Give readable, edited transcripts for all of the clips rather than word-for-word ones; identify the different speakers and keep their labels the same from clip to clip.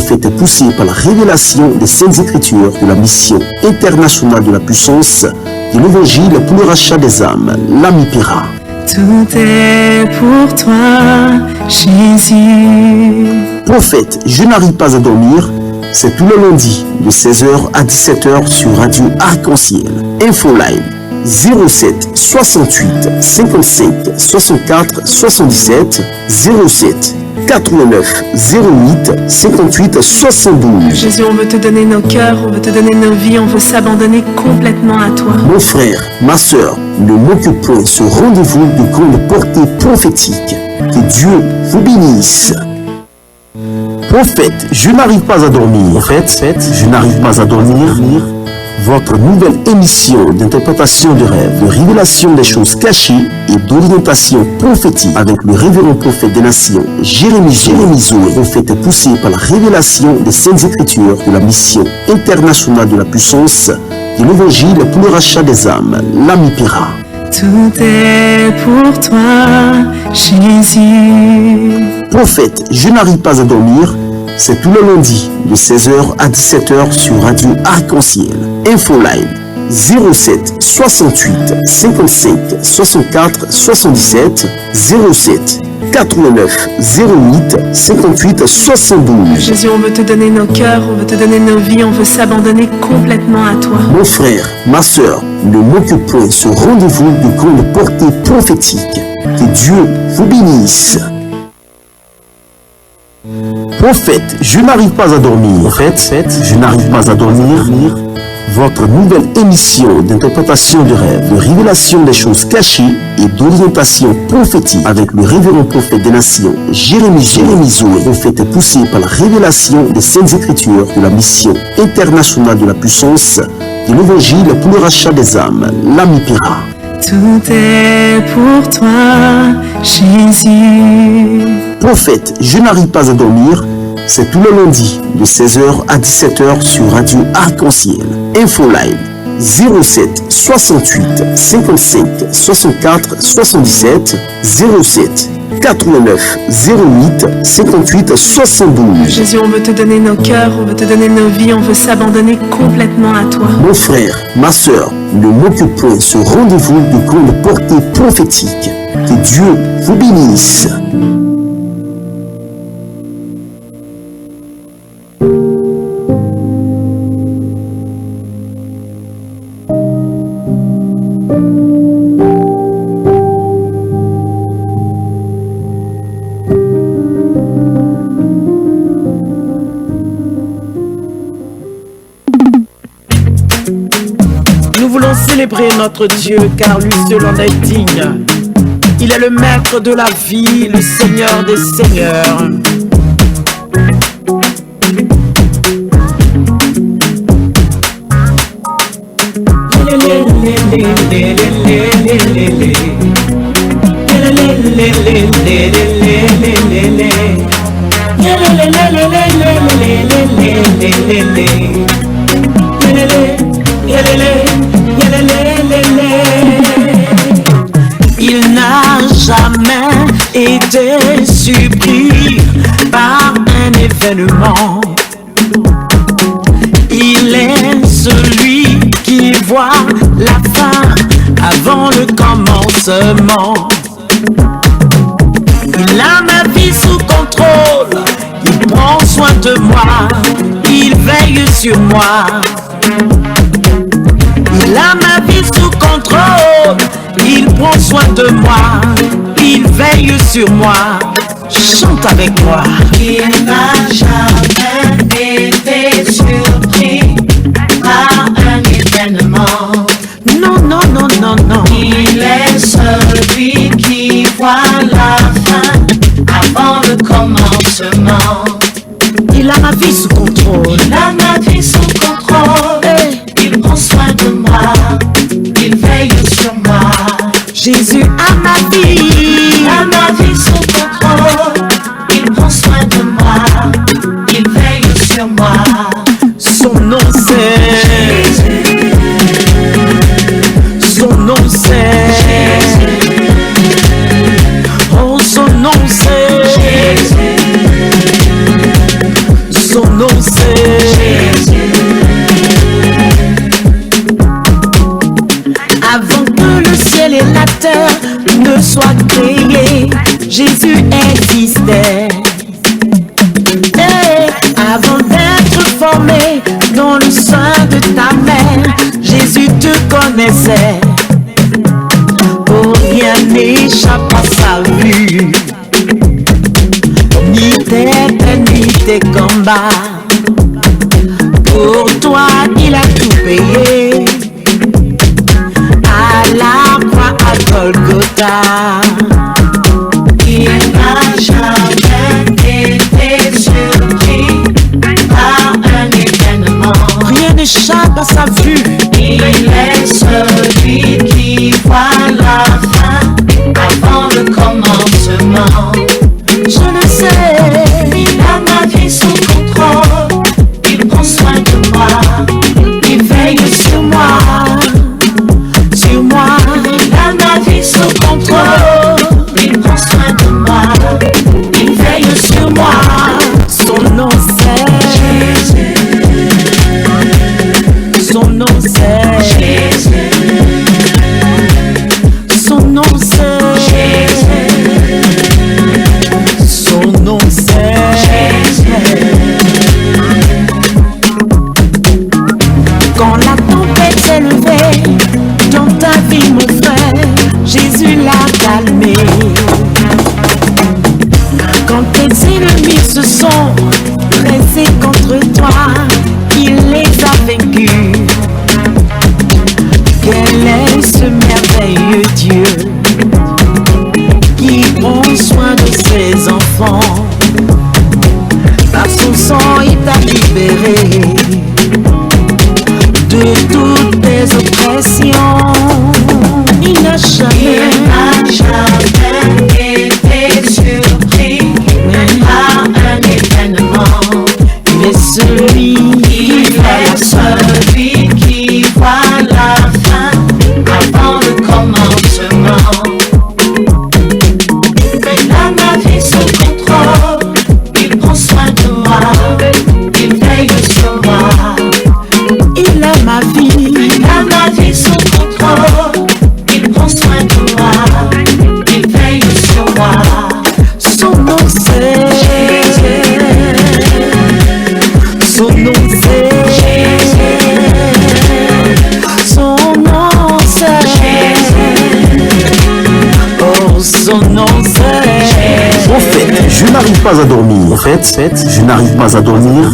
Speaker 1: prophète est poussé par la révélation des Saintes Écritures de la mission internationale de la puissance de l'Évangile pour le rachat des âmes, l'ami Pera.
Speaker 2: Tout est pour toi, Jésus.
Speaker 1: Prophète, je n'arrive pas à dormir, c'est tous les lundis de 16h à 17h sur Radio Arc-en-Ciel. Infoline 07 68 55 64 77 07 89 08 58 72.
Speaker 2: Jésus, on veut te donner nos cœurs, on veut te donner nos vies, on veut s'abandonner complètement à toi.
Speaker 1: Mon frère, ma soeur, ne manque point ce rendez-vous de grande portée prophétique. Que Dieu vous bénisse. Prophète, je n'arrive pas à dormir. Prophète, je n'arrive pas à dormir. Votre nouvelle émission d'interprétation de rêves, de révélation des choses cachées et d'orientation prophétique avec le révérend prophète des nations, Jérémie Zoé, prophète poussé par la révélation des Saintes Écritures de la mission internationale de la puissance de l'Évangile pour le rachat des âmes, l'ami Pera.
Speaker 2: Tout est pour toi, Jésus.
Speaker 1: Prophète, je n'arrive pas à dormir, c'est tous les lundis de 16h à 17h sur Radio Arc-en-Ciel. Infoline 07 68 55 64 77 07 89 08 58 72.
Speaker 2: Jésus, on veut te donner nos cœurs, on veut te donner nos vies, on veut s'abandonner complètement à toi.
Speaker 1: Mon frère, ma soeur, ne manque point ce rendez-vous de grande portée prophétique. Que Dieu vous bénisse. Prophète, je n'arrive pas à dormir. Prophète, je n'arrive pas à dormir. Votre nouvelle émission d'interprétation de rêves, de révélation des choses cachées et d'orientation prophétique avec le révérend prophète des nations, Jérémie Zoé, prophète poussé par la révélation des Saintes Écritures de la mission internationale de la puissance de l'Évangile pour le rachat des âmes, l'ami Pera.
Speaker 2: Tout est pour toi, Jésus.
Speaker 1: Prophète, je n'arrive pas à dormir, c'est tous les lundis de 16h à 17h sur Radio Arc-en-Ciel. Infoline 07 68 55 64 77 07 89 08 58 72.
Speaker 2: Jésus, on veut te donner nos cœurs, on veut te donner nos vies, on veut s'abandonner complètement à toi.
Speaker 1: Mon frère, ma soeur, ne manque point ce rendez-vous de grande portée prophétique. Que Dieu vous bénisse.
Speaker 3: Célébrer notre Dieu, car lui seul en est digne. Il est le maître de la vie, le Seigneur des seigneurs. Il n'a jamais été surpris par un événement. Il est celui qui voit la fin avant le commencement. Il a ma vie sous contrôle, il prend soin de moi, il veille sur moi. Il a ma vie sous contrôle, il prend soin de moi, il veille sur moi. Chante avec moi.
Speaker 4: Il n'a jamais été surpris par un événement.
Speaker 3: Non, non, non, non, non.
Speaker 4: Il est celui qui voit la fin avant le commencement.
Speaker 3: Il a ma vie sous contrôle.
Speaker 4: Il a ma vie sous contrôle. Il prend soin de moi, il veille sur moi.
Speaker 3: Jésus a ma vie.
Speaker 4: Il a ma vie sous contrôle. Il prend soin de moi, il veille sur moi.
Speaker 3: Son nom c'est
Speaker 4: Jésus.
Speaker 3: Son nom c'est
Speaker 4: Jésus.
Speaker 3: Oh, son nom c'est
Speaker 4: Jésus.
Speaker 3: Son nom c'est Jésus. Avant que le ciel et la terre ne soient créés, Jésus existait. Et avant d'être formé dans le sein de ta mère, Jésus te connaissait. Oh, rien n'échappe à sa vue, ni tes peines, ni tes combats. Pour toi, il a tout payé. À la croix à Golgotha,
Speaker 4: Il n'a jamais été surpris par un événement.
Speaker 3: rien n'échappe à sa vue.
Speaker 4: Il est celui qui voit la fin avant le commencement.
Speaker 3: Je le sais,
Speaker 4: Il a ma vie sous contrôle. Il prend soin de moi. Il veille sur moi.
Speaker 3: sur moi.
Speaker 4: Il a ma vie sous contrôle. Il prend soin de moi. Il veille sur moi.
Speaker 3: Son nom c'est
Speaker 4: Jésus,
Speaker 3: son nom c'est
Speaker 4: Jésus,
Speaker 3: son nom c'est
Speaker 4: Jésus,
Speaker 3: son nom c'est Quand la tempête s'est levée dans ta vie mon frère, Jésus l'a calmé. Quand tes ennemis se sont dressés contre toi, il les a vaincus. Quel est ce merveilleux Dieu qui prend soin de ses enfants? Par son sang il t'a libéré de toutes tes oppressions. Il n'a
Speaker 4: jamais été surpris par un événement.
Speaker 3: il est celui qui
Speaker 4: Il est celui qui voit la fin avant le commencement. Il a ma vie sous contrôle. Il prend soin de moi. Il veille sur moi.
Speaker 3: il a ma vie.
Speaker 4: Il a ma vie sous contrôle. Il prend soin de moi. Il veille sur moi.
Speaker 3: Son nom c'est son nom c'est son nom c'est oh son nom c'est
Speaker 1: Prophète, je n'arrive pas à dormir. Prophète, je n'arrive pas à dormir.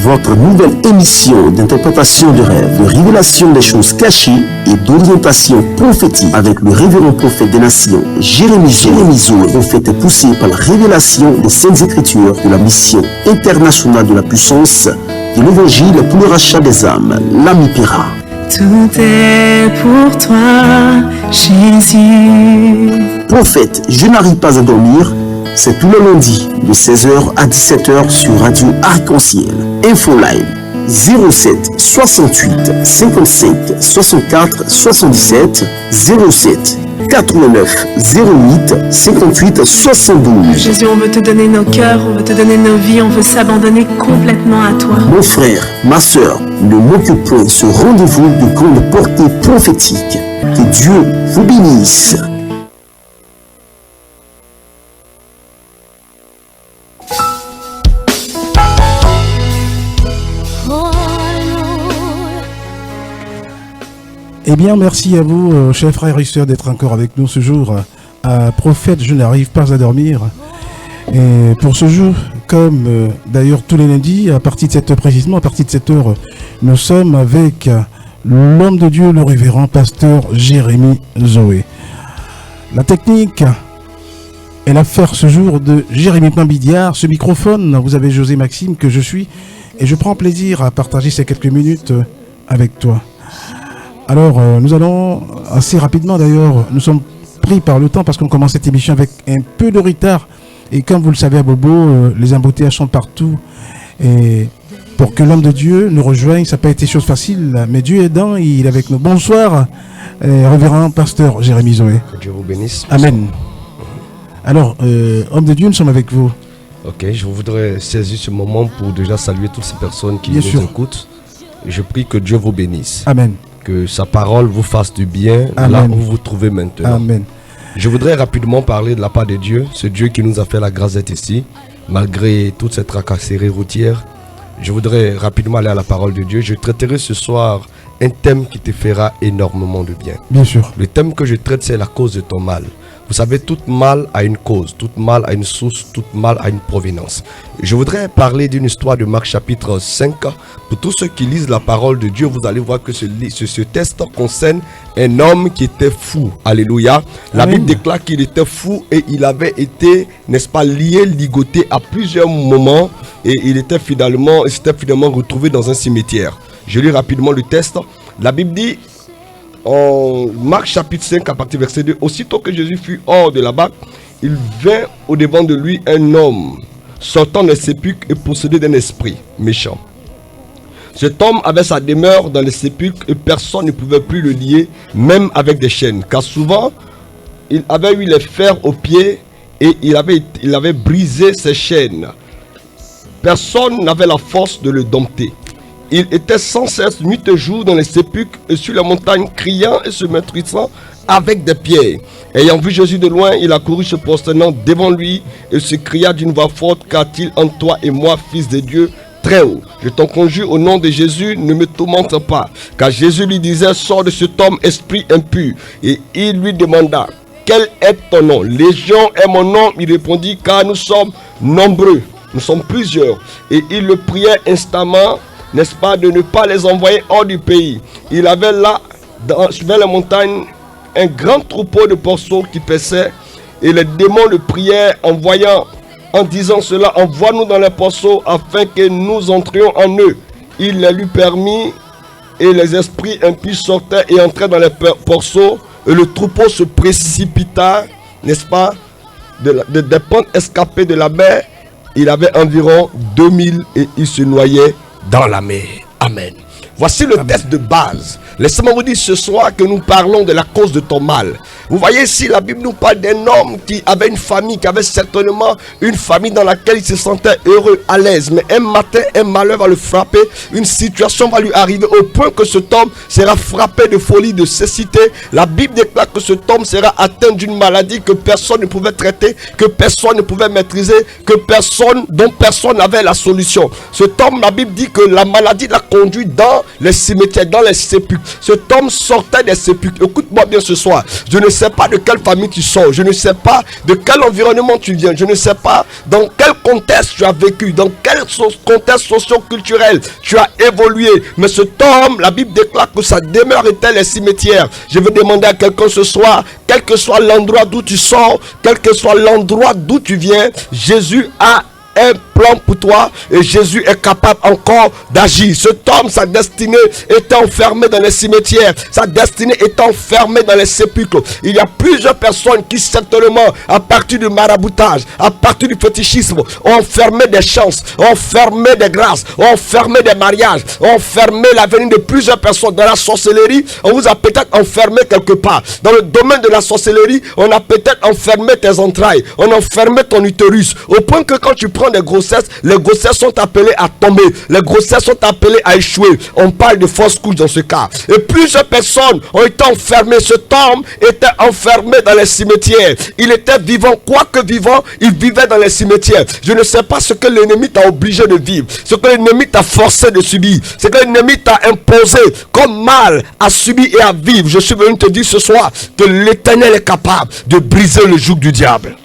Speaker 1: Votre nouvelle émission d'interprétation de rêves, de révélation des choses cachées et d'orientation prophétique avec le révérend prophète des nations, Jérémie Zoé, prophète poussé par la révélation des Saintes Écritures de la mission internationale de la puissance de l'évangile pour le rachat des âmes, l'Amipéra.
Speaker 2: Tout est pour toi, Jésus.
Speaker 1: Prophète, je n'arrive pas à dormir. C'est tous les lundis de 16h à 17h sur Radio Arc-en-Ciel. Info Live 07 68 55 64 77 07 89 08 58 72.
Speaker 2: Jésus, on veut te donner nos cœurs, on veut te donner nos vies, on veut s'abandonner complètement à toi.
Speaker 1: Mon frère, ma soeur, ne manquez point ce rendez-vous de grande portée prophétique. Que Dieu vous bénisse.
Speaker 5: Eh bien, merci à vous, chers frères et sœurs, d'être encore avec nous ce jour. Prophète, je n'arrive pas à dormir. Et pour ce jour, comme d'ailleurs tous les lundis, à partir de 7 heures précisément, à partir de 7 heures, nous sommes avec l'homme de Dieu, le révérend pasteur Jérémie Zoé. La technique est l'affaire ce jour de Jérémie Pambidiard. Ce microphone, vous avez José Maxime que je suis, et je prends plaisir à partager ces quelques minutes avec toi. Alors, nous allons assez rapidement d'ailleurs, nous sommes pris par le temps parce qu'on commence cette émission avec un peu de retard. Et comme vous le savez à Bobo, les embouteillages sont partout. Et pour que l'homme de Dieu nous rejoigne, ça n'a pas été chose facile. Mais Dieu aidant, il est avec nous. Bonsoir, révérend pasteur Jérémie Zoé.
Speaker 6: Que Dieu vous bénisse.
Speaker 5: Amen. Alors, homme de Dieu, nous sommes avec vous.
Speaker 6: Ok, je voudrais saisir ce moment pour déjà saluer toutes ces personnes qui
Speaker 5: Bien
Speaker 6: nous
Speaker 5: sûr.
Speaker 6: écoutent. Et je prie que Dieu vous bénisse.
Speaker 5: Amen.
Speaker 6: Que sa parole vous fasse du bien là
Speaker 5: Amen.
Speaker 6: où vous vous trouvez maintenant.
Speaker 5: Amen.
Speaker 6: Je voudrais rapidement parler de la part de Dieu, ce Dieu qui nous a fait la grâce d'être ici, malgré toute cette tracasserie routière. Je voudrais rapidement aller à la parole de Dieu. Je traiterai ce soir un thème qui te fera énormément de bien.
Speaker 5: Bien sûr.
Speaker 6: Le thème que je traite, c'est la cause de ton mal. Vous savez, tout mal a une cause, tout mal a une source, tout mal a une provenance. Je voudrais parler d'une histoire de Marc chapitre 5. Pour tous ceux qui lisent la parole de Dieu, vous allez voir que ce texte concerne un homme qui était fou. Alléluia. La
Speaker 5: Amen.
Speaker 6: Bible déclare qu'il était fou et il avait été, n'est-ce pas, lié, ligoté à plusieurs moments et il s'était finalement retrouvé dans un cimetière. Je lis rapidement le texte. La Bible dit en Marc chapitre 5 à partir du verset 2, aussitôt que Jésus fut hors de là-bas, il vint au devant de lui un homme sortant des sépulcres et possédé d'un esprit méchant. Cet homme avait sa demeure dans les sépulcres et personne ne pouvait plus le lier, même avec des chaînes, car souvent il avait eu les fers aux pieds et il avait brisé ses chaînes. Personne n'avait la force de le dompter. Il était sans cesse nuit et jour dans les sépulcres et sur la montagne, criant et se meurtrissant avec des pierres. Ayant vu Jésus de loin, il accourut se prosternant devant lui et se cria d'une voix forte: qu'a-t-il entre toi et moi, fils de Dieu très haut? Je t'en conjure au nom de Jésus, ne me tourmente pas. Car Jésus lui disait: sors de cet homme, esprit impur. Et il lui demanda: quel est ton nom? Légion est mon nom, il répondit, car nous sommes nombreux, nous sommes plusieurs. Et il le priait instamment, n'est-ce pas, de ne pas les envoyer hors du pays. Il avait là, vers la montagne, un grand troupeau de porceaux qui paissaient, et les démons le priaient en disant cela: envoie-nous dans les porceaux afin que nous entrions en eux. Il les lui permit, et les esprits impies sortaient et entraient dans les porceaux, et le troupeau se précipita, n'est-ce pas, des pentes escapées de la mer. Il avait environ 2000 et il se noyait dans la mer. Amen. Voici le texte de base. Laissez-moi vous dire ce soir que nous parlons de la cause de ton mal. Vous voyez ici, la Bible nous parle d'un homme qui avait une famille, qui avait certainement une famille dans laquelle il se sentait heureux, à l'aise. Mais un matin, un malheur va le frapper, une situation va lui arriver au point que cet homme sera frappé de folie, de cécité. La Bible déclare que cet homme sera atteint d'une maladie que personne ne pouvait traiter, que personne ne pouvait maîtriser, dont personne n'avait la solution. Cet homme, la Bible dit que la maladie l'a conduit dans les cimetières, dans les sépulcres. Cet homme sortait des sépulcres. Écoute-moi bien ce soir. Je ne sais pas de quelle famille tu sors. Je ne sais pas de quel environnement tu viens. Je ne sais pas dans quel contexte tu as vécu, dans quel contexte socio-culturel tu as évolué. Mais cet homme, la Bible déclare que sa demeure était les cimetières. Je veux demander à quelqu'un ce soir, quel que soit l'endroit d'où tu sors, quel que soit l'endroit d'où tu viens, Jésus a un plan pour toi et Jésus est capable encore d'agir. Cet homme, sa destinée était enfermée dans les cimetières, sa destinée était enfermée dans les sépulcres. Il y a plusieurs personnes qui certainement, à partir du maraboutage, à partir du fétichisme, ont enfermé des chances, ont enfermé des grâces, ont enfermé des mariages, ont enfermé l'avenir de plusieurs personnes. Dans la sorcellerie, on vous a peut-être enfermé quelque part. Dans le domaine de la sorcellerie, on a peut-être enfermé tes entrailles, on a enfermé ton utérus, au point que quand tu prends des grossesses, les grossesses sont appelées à tomber, les grossesses sont appelées à échouer. On parle de fausse couche dans ce cas. Et plusieurs personnes ont été enfermées. Cet homme était enfermé dans les cimetières. Il était vivant, quoique vivant, il vivait dans les cimetières. Je ne sais pas ce que l'ennemi t'a obligé de vivre, ce que l'ennemi t'a forcé de subir, ce que l'ennemi t'a imposé comme mal à subir et à vivre. Je suis venu te dire ce soir que l'Éternel est capable de briser le joug du diable.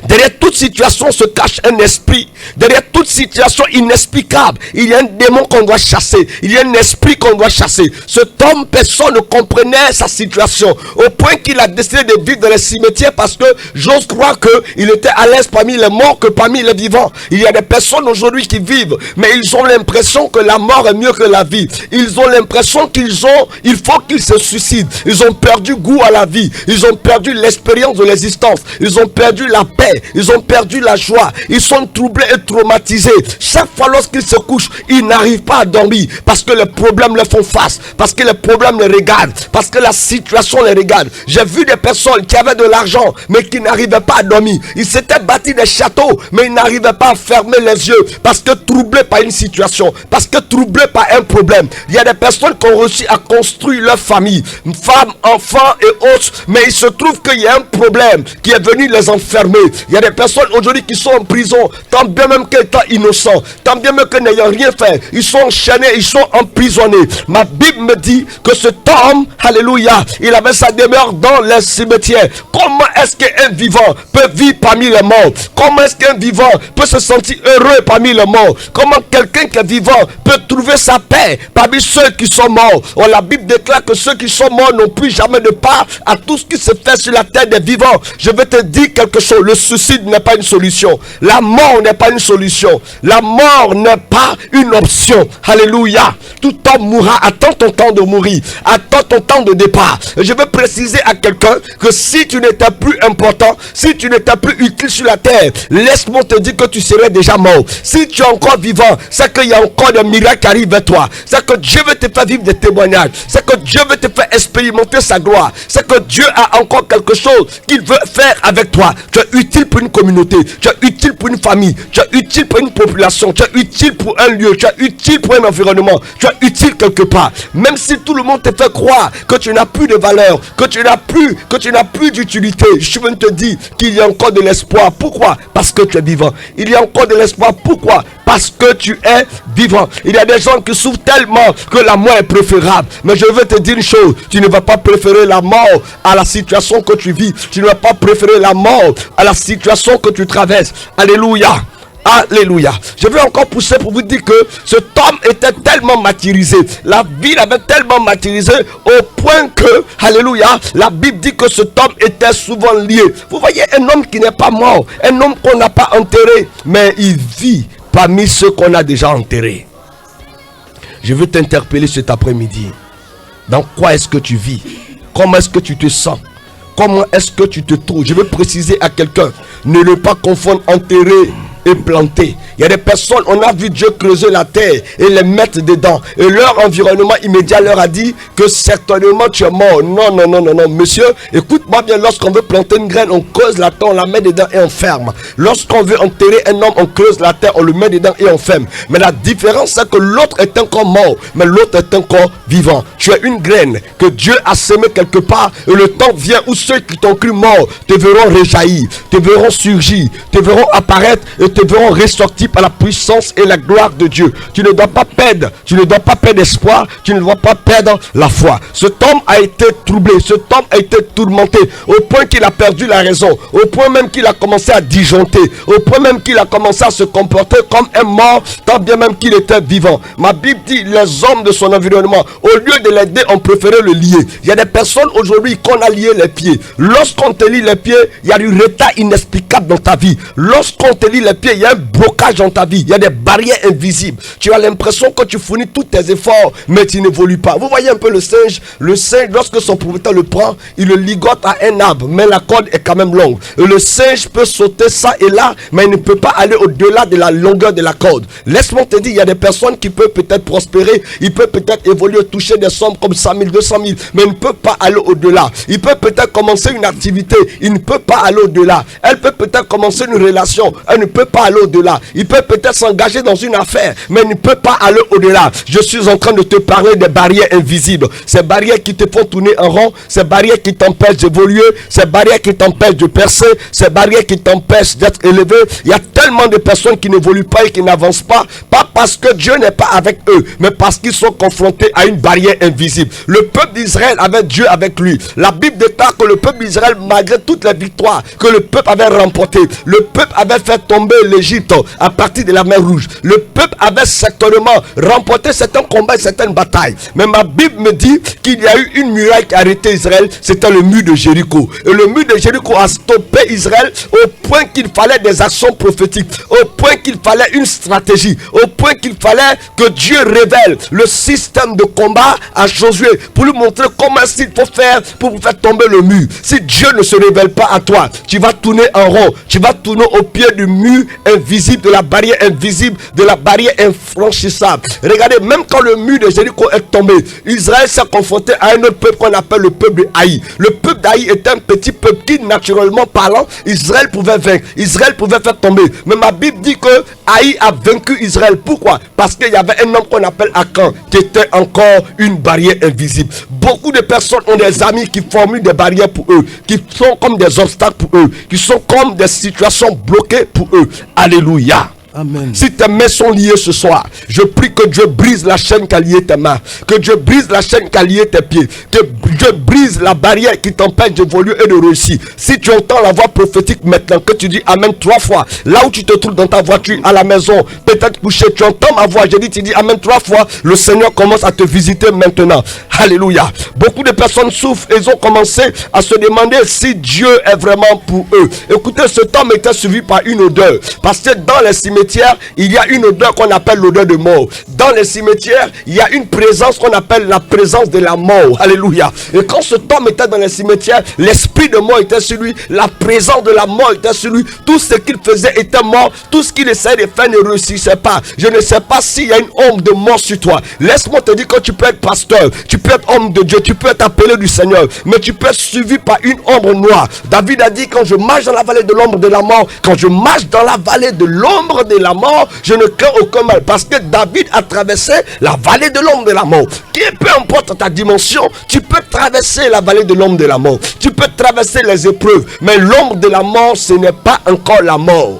Speaker 6: Derrière toute situation se cache un esprit. Derrière toute situation inexplicable, il y a un démon qu'on doit chasser. Il y a un esprit qu'on doit chasser. Cet homme, personne ne comprenait sa situation, au point qu'il a décidé de vivre dans les cimetières, parce que j'ose croire qu'il était à l'aise parmi les morts que parmi les vivants. Il y a des personnes aujourd'hui qui vivent, mais ils ont l'impression que la mort est mieux que la vie. Ils ont l'impression il faut qu'ils se suicident. Ils ont perdu goût à la vie. Ils ont perdu l'expérience de l'existence. Ils ont perdu la paix, ils ont perdu la joie, ils sont troublés et traumatisés. Chaque fois lorsqu'ils se couchent, ils n'arrivent pas à dormir parce que les problèmes leur font face, parce que les problèmes les regardent, parce que la situation les regarde. J'ai vu des personnes qui avaient de l'argent mais qui n'arrivaient pas à dormir. Ils s'étaient bâtis des châteaux mais ils n'arrivaient pas à fermer les yeux parce que troublés par une situation, parce que troublés par un problème. Il y a des personnes qui ont réussi à construire leur famille, femmes, enfants et autres, mais il se trouve qu'il y a un problème qui est venu les enfermer. Il y a des personnes aujourd'hui qui sont en prison, tant bien même qu'étant innocents, tant bien même que n'ayant rien fait, ils sont enchaînés, ils sont emprisonnés. Ma Bible me dit que cet homme, alléluia, il avait sa demeure dans les cimetières. Comment est-ce qu'un vivant peut vivre parmi les morts? Comment est-ce qu'un vivant peut se sentir heureux parmi les morts? Comment quelqu'un qui est vivant peut trouver sa paix parmi ceux qui sont morts? Oh, la Bible déclare que ceux qui sont morts n'ont plus jamais de part à tout ce qui se fait sur la terre des vivants. Je vais te dire quelque chose, le suicide n'est pas une solution, la mort n'est pas une solution, la mort n'est pas une option. Alléluia. Tout homme mourra. Attends ton temps de mourir, attends ton temps de départ. Et je veux préciser à quelqu'un que si tu n'étais plus important, si tu n'étais plus utile sur la terre, laisse-moi te dire que tu serais déjà mort. Si tu es encore vivant, c'est qu'il y a encore des miracles qui arrivent vers toi, c'est que Dieu veut te faire vivre des témoignages, c'est que Dieu veut te faire expérimenter sa gloire, c'est que Dieu a encore quelque chose qu'il veut faire avec toi. Tu es utile pour une communauté, tu es utile pour une famille, tu es utile pour une population, tu es utile pour un lieu, tu es utile pour un environnement, tu es utile quelque part. Même si tout le monde te fait croire que tu n'as plus de valeur, que tu n'as plus d'utilité, je veux te dire qu'il y a encore de l'espoir. Pourquoi? Parce que tu es vivant. Il y a encore de l'espoir. Pourquoi? Parce que tu es vivant. Il y a des gens qui souffrent tellement que la mort est préférable. Mais je veux te dire une chose, tu ne vas pas préférer la mort à la situation que tu vis. Tu ne vas pas préférer la mort à la situation que tu traverses. Alléluia. Alléluia. Je vais encore pousser pour vous dire que cet homme était tellement martyrisé, la vie l'avait tellement martyrisé au point que, alléluia, la Bible dit que cet homme était souvent lié. Vous voyez, un homme qui n'est pas mort, un homme qu'on n'a pas enterré, mais il vit parmi ceux qu'on a déjà enterrés. Je veux t'interpeller cet après-midi. Dans quoi est-ce que tu vis? Comment est-ce que tu te sens? Comment est-ce que tu te trouves? Je veux préciser à quelqu'un, ne le pas confondre enterré et planté. Il y a des personnes, on a vu Dieu creuser la terre et les mettre dedans, et leur environnement immédiat leur a dit que certainement tu es mort. Non, non, non, non, non, monsieur, écoute-moi bien. Lorsqu'on veut planter une graine, on creuse la terre, on la met dedans et on ferme. Lorsqu'on veut enterrer un homme, on creuse la terre, on le met dedans et on ferme. Mais la différence, c'est que l'autre est encore mort, mais l'autre est encore vivant. Tu es une graine que Dieu a semée quelque part, et le temps vient où ceux qui t'ont cru mort te verront réjaillir, te verront surgir, te verront apparaître et te verront ressortir par la puissance et la gloire de Dieu. Tu ne dois pas perdre, tu ne dois pas perdre espoir, tu ne dois pas perdre la foi. Cet homme a été troublé, cet homme a été tourmenté au point qu'il a perdu la raison, au point même qu'il a commencé à disjoncter, au point même qu'il a commencé à se comporter comme un mort, tant bien même qu'il était vivant. Ma Bible dit, les hommes de son environnement, au lieu de l'aider, ont préféré le lier. Il y a des personnes aujourd'hui qu'on a lié les pieds. Lorsqu'on te lie les pieds, il y a du retard inexplicable dans ta vie. Lorsqu'on te lie les pieds, il y a un blocage dans ta vie, il y a des barrières invisibles. Tu as l'impression que tu fournis tous tes efforts, mais tu n'évolues pas. Vous voyez un peu le singe, lorsque son propriétaire le prend, il le ligote à un arbre, mais la corde est quand même longue. Et le singe peut sauter ça et là, mais il ne peut pas aller au-delà de la longueur de la corde. Laisse-moi te dire, il y a des personnes qui peuvent peut-être prospérer, ils peuvent peut-être évoluer, toucher des sommes comme 100 000, 200 000, mais ils ne peuvent pas aller au-delà. Ils peuvent peut-être commencer une activité, ils ne peuvent pas aller au-delà. Elle peut peut-être commencer une relation, elle ne peut pas aller au-delà. Il peut peut-être s'engager dans une affaire, mais il ne peut pas aller au-delà. Je suis en train de te parler des barrières invisibles. Ces barrières qui te font tourner en rond, ces barrières qui t'empêchent d'évoluer, ces barrières qui t'empêchent de percer, ces barrières qui t'empêchent d'être élevé. Il y a tellement de personnes qui n'évoluent pas et qui n'avancent pas parce que Dieu n'est pas avec eux, mais parce qu'ils sont confrontés à une barrière invisible. Le peuple d'Israël avait Dieu avec lui. La Bible déclare que le peuple d'Israël, malgré toutes les victoires que le peuple avait remportées, le peuple avait fait tomber l'Égypte à partir de la mer Rouge. Le peuple avait certainement remporté certains combats et certaines batailles. Mais ma Bible me dit qu'il y a eu une muraille qui a arrêté Israël, c'était le mur de Jéricho. Et le mur de Jéricho a stoppé Israël au point qu'il fallait des actions prophétiques, au point qu'il fallait une stratégie, au point qu'il fallait que Dieu révèle le système de combat à Josué pour lui montrer comment il faut faire pour faire tomber le mur. Si Dieu ne se révèle pas à toi, tu vas tourner en rond, tu vas tourner au pied du mur invisible, de la barrière invisible, de la barrière infranchissable. Regardez, même quand le mur de Jéricho est tombé, Israël s'est confronté à un autre peuple qu'on appelle le peuple de Haï. Le peuple d'Haï est un petit peuple qui, naturellement parlant, Israël pouvait vaincre, Israël pouvait faire tomber. Mais ma Bible dit que Haï a vaincu Israël. Pourquoi? Parce qu'il y avait un homme qu'on appelle Akan, qui était encore une barrière invisible. Beaucoup de personnes ont des amis qui formulent des barrières pour eux, qui sont comme des obstacles pour eux, qui sont comme des situations bloquées pour eux. Alléluia.
Speaker 5: Amen.
Speaker 6: Si tes mains sont liées ce soir, je prie que Dieu brise la chaîne qui a lié tes mains, que Dieu brise la chaîne qui a lié tes pieds, que Dieu brise la barrière qui t'empêche d'évoluer et de réussir. Si tu entends la voix prophétique maintenant, que tu dis Amen 3 fois, là où tu te trouves dans ta voiture, à la maison, peut-être couché, tu entends ma voix, je dis, tu dis Amen 3 fois, le Seigneur commence à te visiter maintenant. Alléluia. Beaucoup de personnes souffrent et ils ont commencé à se demander si Dieu est vraiment pour eux. Écoutez, cet homme était suivi par une odeur, parce que dans les cimetières, il y a une odeur qu'on appelle l'odeur de mort. Dans les cimetières, il y a une présence qu'on appelle la présence de la mort. Alléluia. Et quand cet homme était dans les cimetières, l'esprit de mort était sur lui, la présence de la mort était sur lui. Tout ce qu'il faisait était mort. Tout ce qu'il essayait de faire ne réussissait pas. Je ne sais pas s'il y a une ombre de mort sur toi. Laisse-moi te dire que tu peux être pasteur, tu peux être homme de Dieu, tu peux être appelé du Seigneur, mais tu peux être suivi par une ombre noire. David a dit, quand je marche dans la vallée de l'ombre de la mort, quand je marche dans la vallée de l'ombre de la mort, je ne crains aucun mal, parce que David a traversé la vallée de l'ombre de la mort. Peu importe ta dimension, tu peux traverser la vallée de l'ombre de la mort, tu peux traverser les épreuves, mais l'ombre de la mort, ce n'est pas encore la mort.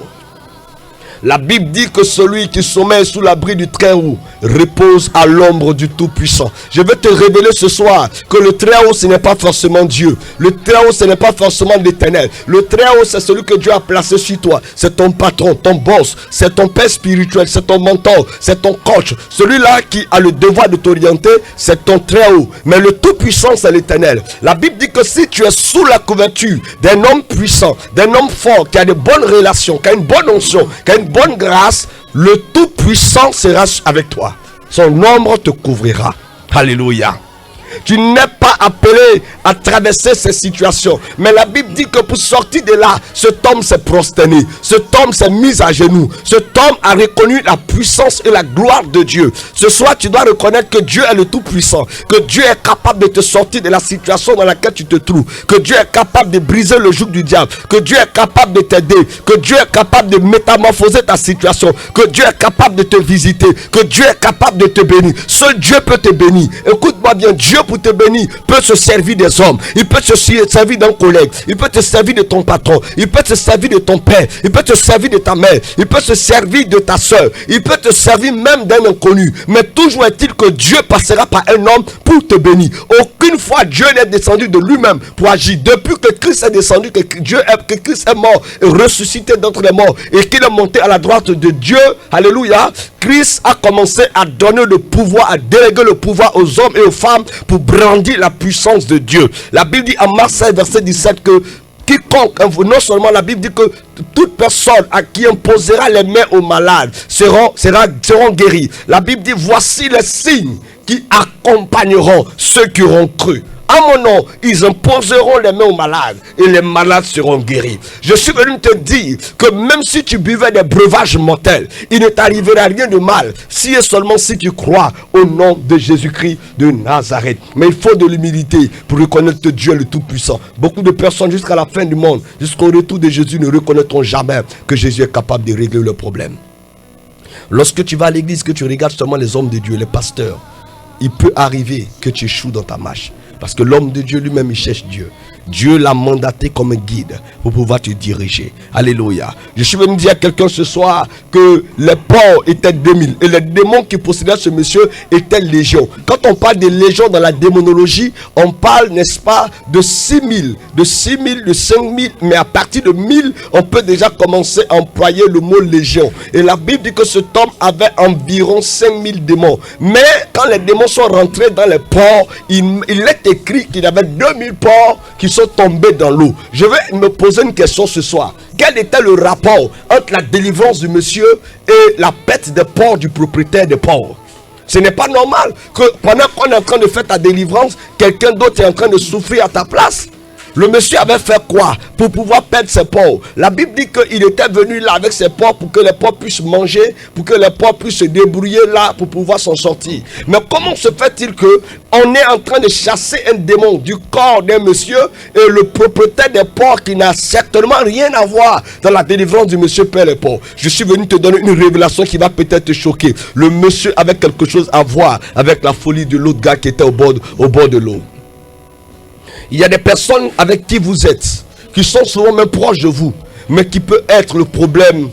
Speaker 6: La Bible dit que celui qui sommeille sous l'abri du Très-Haut repose à l'ombre du Tout-Puissant. Je vais te révéler ce soir que le Très-Haut, ce n'est pas forcément Dieu. Le Très-Haut, ce n'est pas forcément l'Éternel. Le Très-Haut, c'est celui que Dieu a placé sur toi. C'est ton patron, ton boss, c'est ton père spirituel, c'est ton mentor, c'est ton coach. Celui-là qui a le devoir de t'orienter, c'est ton Très-Haut. Mais le Tout-Puissant, c'est l'Éternel. La Bible dit que si tu es sous la couverture d'un homme puissant, d'un homme fort, qui a de bonnes relations, qui a une bonne onction, qui a une bonne grâce, le Tout-Puissant sera avec toi. Son ombre te couvrira. Alléluia. Tu n'es pas appelé à traverser ces situations. Mais la Bible dit que pour sortir de là, cet homme s'est prosterné. Cet homme s'est mis à genoux. Cet homme a reconnu la puissance et la gloire de Dieu. Ce soir, tu dois reconnaître que Dieu est le Tout-Puissant. Que Dieu est capable de te sortir de la situation dans laquelle tu te trouves. Que Dieu est capable de briser le joug du diable. Que Dieu est capable de t'aider. Que Dieu est capable de métamorphoser ta situation. Que Dieu est capable de te visiter. Que Dieu est capable de te bénir. Seul Dieu peut te bénir. Écoute-moi bien, Dieu pour te bénir peut se servir des hommes, il peut te servir d'un collègue, il peut te servir de ton patron, il peut te servir de ton père, il peut te servir de ta mère, il peut se servir de ta soeur, il peut te servir même d'un inconnu. Mais toujours est-il que Dieu passera par un homme pour te bénir. Aucune fois Dieu n'est descendu de lui-même pour agir. Depuis que Christ est descendu, que Christ est mort et ressuscité d'entre les morts et qu'il est monté à la droite de Dieu, alléluia, Christ a commencé à donner le pouvoir, à déléguer le pouvoir aux hommes et aux femmes pour brandir la puissance de Dieu. La Bible dit en Marc 16 verset 17 que quiconque, non seulement la Bible dit que toute personne à qui imposera les mains aux malades seront guéris. La Bible dit voici les signes qui accompagneront ceux qui auront cru. À mon nom, ils imposeront les mains aux malades et les malades seront guéris. Je suis venu te dire que même si tu buvais des breuvages mortels, il ne t'arrivera rien de mal si et seulement si tu crois au nom de Jésus-Christ de Nazareth. Mais il faut de l'humilité pour reconnaître que Dieu est le Tout-Puissant. Beaucoup de personnes jusqu'à la fin du monde, jusqu'au retour de Jésus, ne reconnaîtront jamais que Jésus est capable de régler le problème. Lorsque tu vas à l'église, que tu regardes seulement les hommes de Dieu, les pasteurs, il peut arriver que tu échoues dans ta marche. Parce que l'homme de Dieu lui-même, il cherche Dieu. Dieu l'a mandaté comme guide pour pouvoir te diriger. Alléluia. Je suis venu dire à quelqu'un ce soir que les porcs étaient 2000 et les démons qui possédaient ce monsieur étaient légion. Quand on parle de légion dans la démonologie, on parle, n'est-ce pas, de 6000, de 6000, de 5000, mais à partir de 1000, on peut déjà commencer à employer le mot légion. Et la Bible dit que cet homme avait environ 5000 démons. Mais quand les démons sont rentrés dans les porcs, il est écrit qu'il y avait 2000 porcs qui sont tombés dans l'eau. Je vais me poser une question ce soir. Quel était le rapport entre la délivrance du monsieur et la pète des porcs du propriétaire des porcs? Ce n'est pas normal que pendant qu'on est en train de faire ta délivrance, quelqu'un d'autre est en train de souffrir à ta place. Le monsieur avait fait quoi pour pouvoir perdre ses porcs? La Bible dit qu'il était venu là avec ses porcs pour que les porcs puissent manger, pour que les porcs puissent se débrouiller là pour pouvoir s'en sortir. Mais comment se fait-il que on est en train de chasser un démon du corps d'un monsieur et le propriétaire des porcs qui n'a certainement rien à voir dans la délivrance du monsieur perd les porcs? Je suis venu te donner une révélation qui va peut-être te choquer. Le monsieur avait quelque chose à voir avec la folie de l'autre gars qui était au bord de l'eau. Il y a des personnes avec qui vous êtes, qui sont souvent même proches de vous, mais qui peut être le problème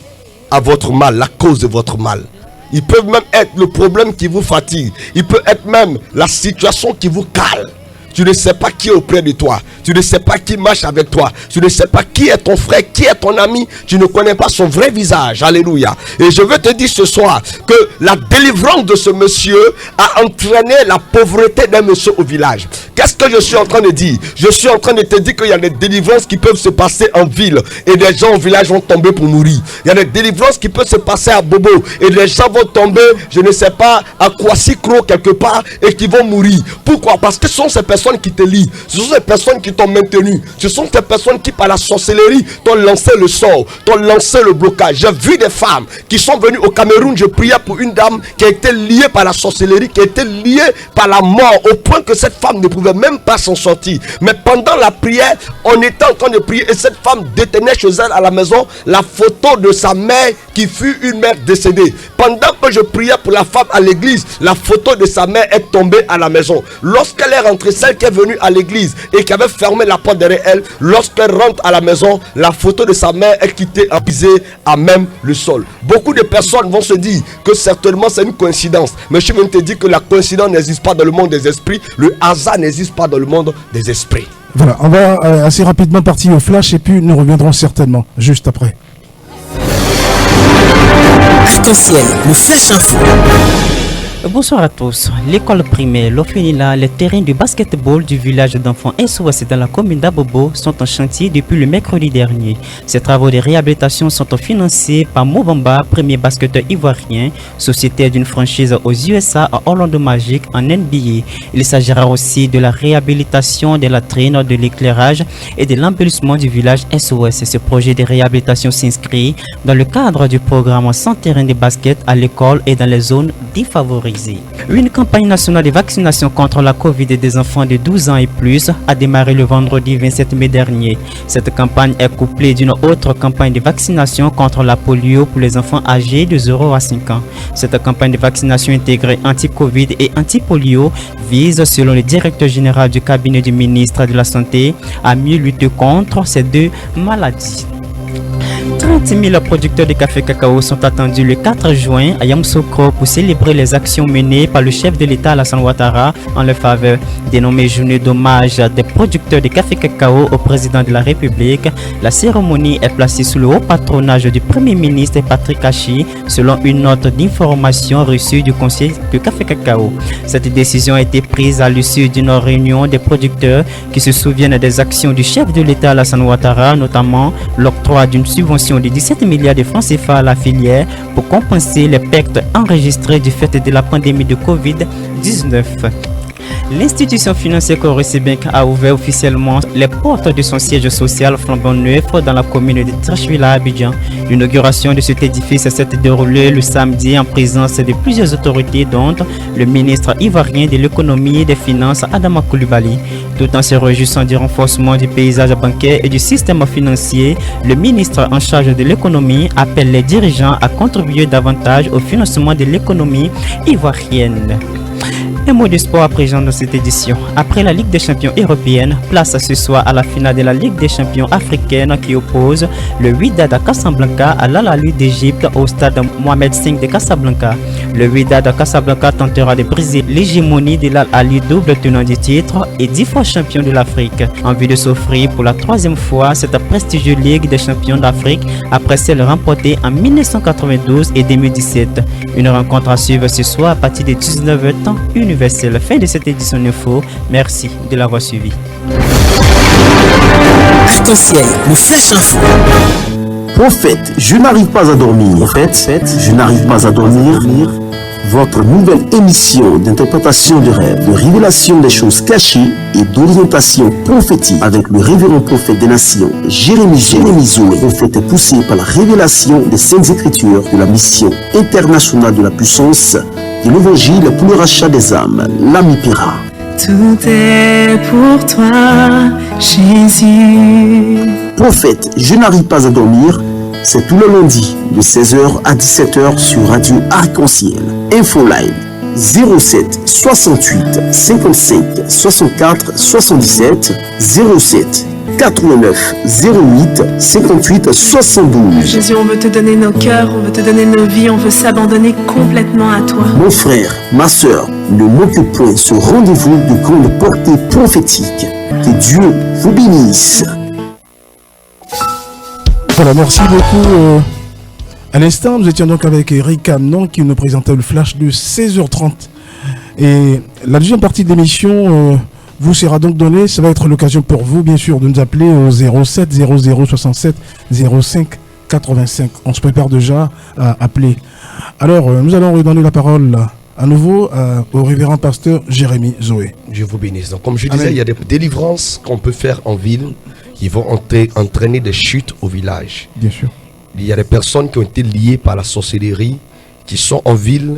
Speaker 6: à votre mal, la cause de votre mal. Ils peuvent même être le problème qui vous fatigue. Il peut être même la situation qui vous cale. Tu ne sais pas qui est auprès de toi. Tu ne sais pas qui marche avec toi. Tu ne sais pas qui est ton frère, qui est ton ami. Tu ne connais pas son vrai visage. Alléluia. Et je veux te dire ce soir que la délivrance de ce monsieur a entraîné la pauvreté d'un monsieur au village. Qu'est-ce que je suis en train de dire? Je suis en train de te dire qu'il y a des délivrances qui peuvent se passer en ville et des gens au village vont tomber pour mourir. Il y a des délivrances qui peuvent se passer à Bobo et des gens vont tomber, je ne sais pas, à Kwasi-Kro quelque part et qui vont mourir. Pourquoi? Parce que ce sont ces personnes qui te lient. Ce sont ces personnes qui t'ont maintenu. Ce sont ces personnes qui par la sorcellerie t'ont lancé le sort, t'ont lancé le blocage. J'ai vu des femmes qui sont venues au Cameroun. Je priais pour une dame qui a été liée par la sorcellerie, qui a été liée par la mort au point que cette femme ne pouvait même pas s'en sortir. Mais pendant la prière, on était en train de prier et cette femme détenait chez elle à la maison la photo de sa mère qui fut une mère décédée. Pendant que je priais pour la femme à l'église, la photo de sa mère est tombée à la maison. Lorsqu'elle est rentrée, celle qui est venue à l'église et qui avait fermé la porte derrière elle, lorsqu'elle rentre à la maison, la photo de sa mère est quittée, pisée à même le sol. Beaucoup de personnes vont se dire que certainement c'est une coïncidence. Mais je viens de te dire que la coïncidence n'existe pas dans le monde des esprits. Le hasard n'existe pas dans le monde des esprits.
Speaker 5: Voilà, on va assez rapidement partir au flash et puis nous reviendrons certainement juste après.
Speaker 7: Arc-en-ciel, le flash info.
Speaker 8: Bonsoir à tous. L'école primaire Lofinila, les terrains de basketball du village d'enfants SOS dans la commune d'Abobo sont en chantier depuis le mercredi dernier. Ces travaux de réhabilitation sont financés par Mobamba, premier basketteur ivoirien, sociétaire d'une franchise aux USA à Orlando Magic en NBA. Il s'agira aussi de la réhabilitation de la latrines, de l'éclairage et de l'embellissement du village SOS. Ce projet de réhabilitation s'inscrit dans le cadre du programme sans terrain de basket à l'école et dans les zones défavorisées. Une campagne nationale de vaccination contre la Covid des enfants de 12 ans et plus a démarré le vendredi 27 mai dernier. Cette campagne est couplée d'une autre campagne de vaccination contre la polio pour les enfants âgés de 0 à 5 ans. Cette campagne de vaccination intégrée anti-Covid et anti-polio vise, selon le directeur général du cabinet du ministre de la Santé, à mieux lutter contre ces deux maladies. 30 000 producteurs de café cacao sont attendus le 4 juin à Yamoussoukro pour célébrer les actions menées par le chef de l'État Alassane Ouattara en leur faveur. Dénommée journée d'hommage des producteurs de café cacao au président de la République, la cérémonie est placée sous le haut patronage du Premier ministre Patrick Achi, selon une note d'information reçue du Conseil du café cacao. Cette décision a été prise à l'issue d'une réunion des producteurs qui se souviennent des actions du chef de l'État Alassane Ouattara, notamment l'octroi d'une subvention de 17 milliards de francs CFA à la filière pour compenser les pertes enregistrées du fait de la pandémie de Covid-19. L'institution financière Coris Bank a ouvert officiellement les portes de son siège social flambant neuf dans la commune de Trashvila à Abidjan. L'inauguration de cet édifice s'est déroulée le samedi en présence de plusieurs autorités, dont le ministre ivoirien de l'économie et des finances Adama Coulibaly. Tout en se réjouissant du renforcement du paysage bancaire et du système financier, le ministre en charge de l'économie appelle les dirigeants à contribuer davantage au financement de l'économie ivoirienne. Un mot de sport à présent dans cette édition. Après la Ligue des champions européenne, place ce soir à la finale de la Ligue des champions africaine qui oppose le Wydad Casablanca à l'Al-Ahly d'Égypte au stade Mohamed V de Casablanca. Le Wydad Casablanca tentera de briser l'hégémonie de l'Al-Ahly, double tenant du titre et 10 fois champion de l'Afrique, en vue de s'offrir pour la 3e fois cette prestigieuse Ligue des champions d'Afrique après celle remportée en 1992 et 2017. Une rencontre à suivre ce soir à partir de 19h temps universel. Fin de cette édition Info. Merci de l'avoir suivi.
Speaker 7: Arc-en-ciel, le flash info.
Speaker 1: Prophète, je n'arrive pas à dormir. Prophète, je n'arrive pas à dormir. Votre nouvelle émission d'interprétation du rêve, de révélation des choses cachées et d'orientation prophétique avec le révérend prophète des nations, Jérémie Zoé. Prophète est poussé par la révélation des Saintes Écritures de la mission internationale de la puissance de l'évangile pour le rachat des âmes, l'Amipéra.
Speaker 2: Tout est pour toi, Jésus.
Speaker 1: Prophète, je n'arrive pas à dormir. C'est tous les lundis de 16h à 17h sur Radio Arc-en-Ciel. Infoline 07 68 55 64 77 07 89 08 58 72.
Speaker 2: Jésus, on veut te donner nos cœurs, on veut te donner nos vies, on veut s'abandonner complètement à toi.
Speaker 1: Mon frère, ma soeur, ne manquez point ce rendez-vous de grande portée prophétique. Que Dieu vous bénisse.
Speaker 5: Voilà, merci beaucoup. À l'instant, nous étions donc avec Eric Amnon qui nous présentait le flash de 16h30. Et la deuxième partie de l'émission vous sera donc donnée. Ça va être l'occasion pour vous, bien sûr, de nous appeler au 07 00 67 05 85. On se prépare déjà à appeler. Alors, nous allons redonner la parole à nouveau au révérend pasteur Jérémie Zoé.
Speaker 6: Dieu vous bénisse. Donc, comme je disais, il y a des délivrances qu'on peut faire en ville qui vont entraîner des chutes au village.
Speaker 5: Bien sûr.
Speaker 6: Il y a des personnes qui ont été liées par la sorcellerie, qui sont en ville,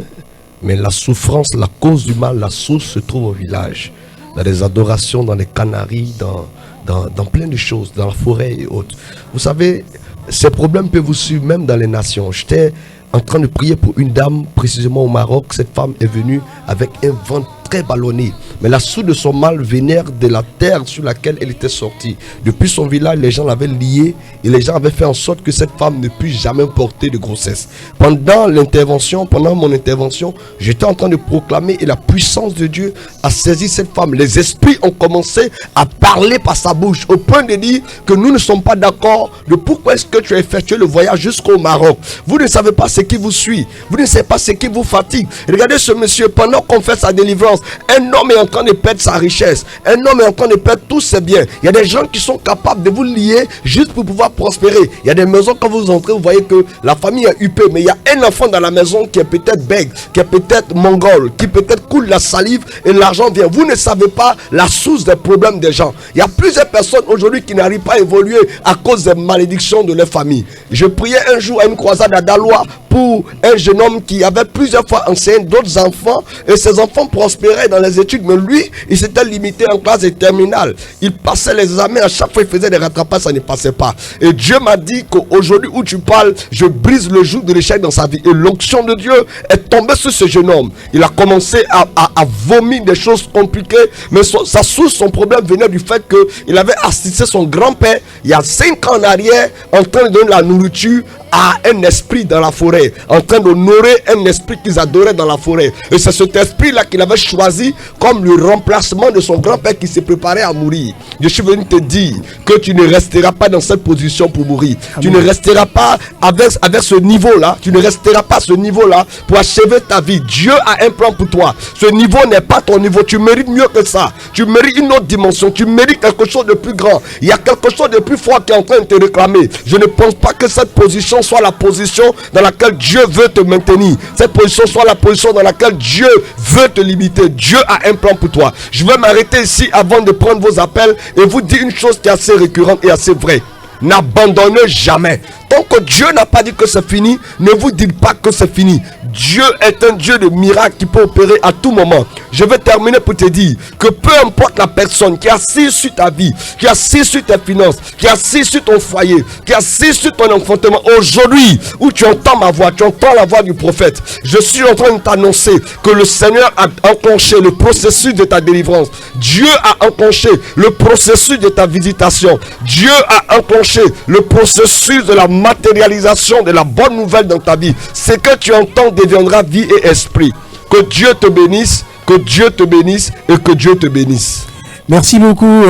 Speaker 6: mais la souffrance, la cause du mal, la source se trouve au village. Dans les adorations, dans les canaries, dans plein de choses, dans la forêt et autres. Vous savez, ces problèmes peuvent vous suivre même dans les nations. J'étais en train de prier pour une dame, précisément au Maroc. Cette femme est venue avec un ventre très ballonné. Mais la source de son mal vénère de la terre sur laquelle elle était sortie. Depuis son village, les gens l'avaient liée et les gens avaient fait en sorte que cette femme ne puisse jamais porter de grossesse. Pendant mon intervention, j'étais en train de proclamer et la puissance de Dieu a saisi cette femme. Les esprits ont commencé à parler par sa bouche au point de dire que nous ne sommes pas d'accord de pourquoi est-ce que tu as effectué le voyage jusqu'au Maroc. Vous ne savez pas ce qui vous suit. Vous ne savez pas ce qui vous fatigue. Regardez ce monsieur, pendant qu'on fait sa délivrance, un homme est en train de perdre sa richesse. Un homme est en train de perdre tous ses biens. Il y a des gens qui sont capables de vous lier juste pour pouvoir prospérer. Il y a des maisons, quand vous entrez, vous voyez que la famille est huppée. Mais il y a un enfant dans la maison qui est peut-être bègue, qui est peut-être mongol, qui peut-être coule la salive et l'argent vient. Vous ne savez pas la source des problèmes des gens. Il y a plusieurs personnes aujourd'hui qui n'arrivent pas à évoluer à cause des malédictions de leur famille. Je priais un jour à une croisade à Dalois pour un jeune homme qui avait plusieurs fois enseigné d'autres enfants et ses enfants prospéraient dans les études, mais lui, il s'était limité en classe de terminale. Il passait les examens, à chaque fois il faisait des rattrapages, ça ne passait pas. Et Dieu m'a dit qu'aujourd'hui où tu parles, je brise le joug de l'échec dans sa vie. Et l'onction de Dieu est tombée sur ce jeune homme. Il a commencé à vomir des choses compliquées, mais sa source, son problème venait du fait qu'il avait assisté son grand-père il y a 5 ans en arrière en train de donner la nourriture à un esprit dans la forêt, en train d'honorer un esprit qu'ils adoraient dans la forêt. Et c'est cet esprit-là qu'il avait choisi comme le remplacement de son grand-père qui s'est préparé à mourir. Je suis venu te dire que tu ne resteras pas dans cette position pour mourir. Amen. Tu ne resteras pas avec ce niveau-là. Tu ne resteras pas à ce niveau-là pour achever ta vie. Dieu a un plan pour toi. Ce niveau n'est pas ton niveau. Tu mérites mieux que ça. Tu mérites une autre dimension. Tu mérites quelque chose de plus grand. Il y a quelque chose de plus fort qui est en train de te réclamer. Je ne pense pas que cette position soit la position dans laquelle Dieu veut te maintenir. Cette position soit la position dans laquelle Dieu veut te limiter. Dieu a un plan pour toi. Je vais m'arrêter ici avant de prendre vos appels et vous dire une chose qui est assez récurrente et assez vraie. N'abandonnez jamais. Tant que Dieu n'a pas dit que c'est fini, ne vous dites pas que c'est fini. Dieu est un Dieu de miracles qui peut opérer à tout moment. Je vais terminer pour te dire que peu importe la personne qui est assise sur ta vie, qui est assise sur tes finances, qui est assise sur ton foyer, qui est assise sur ton enfantement, aujourd'hui où tu entends ma voix, tu entends la voix du prophète, je suis en train de t'annoncer que le Seigneur a enclenché le processus de ta délivrance. Dieu a enclenché le processus de ta visitation. Dieu a enclenché le processus de la matérialisation de la bonne nouvelle dans ta vie. Ce que tu entends deviendra vie et esprit. Que Dieu te bénisse, que Dieu te bénisse et que Dieu te bénisse.
Speaker 5: Merci beaucoup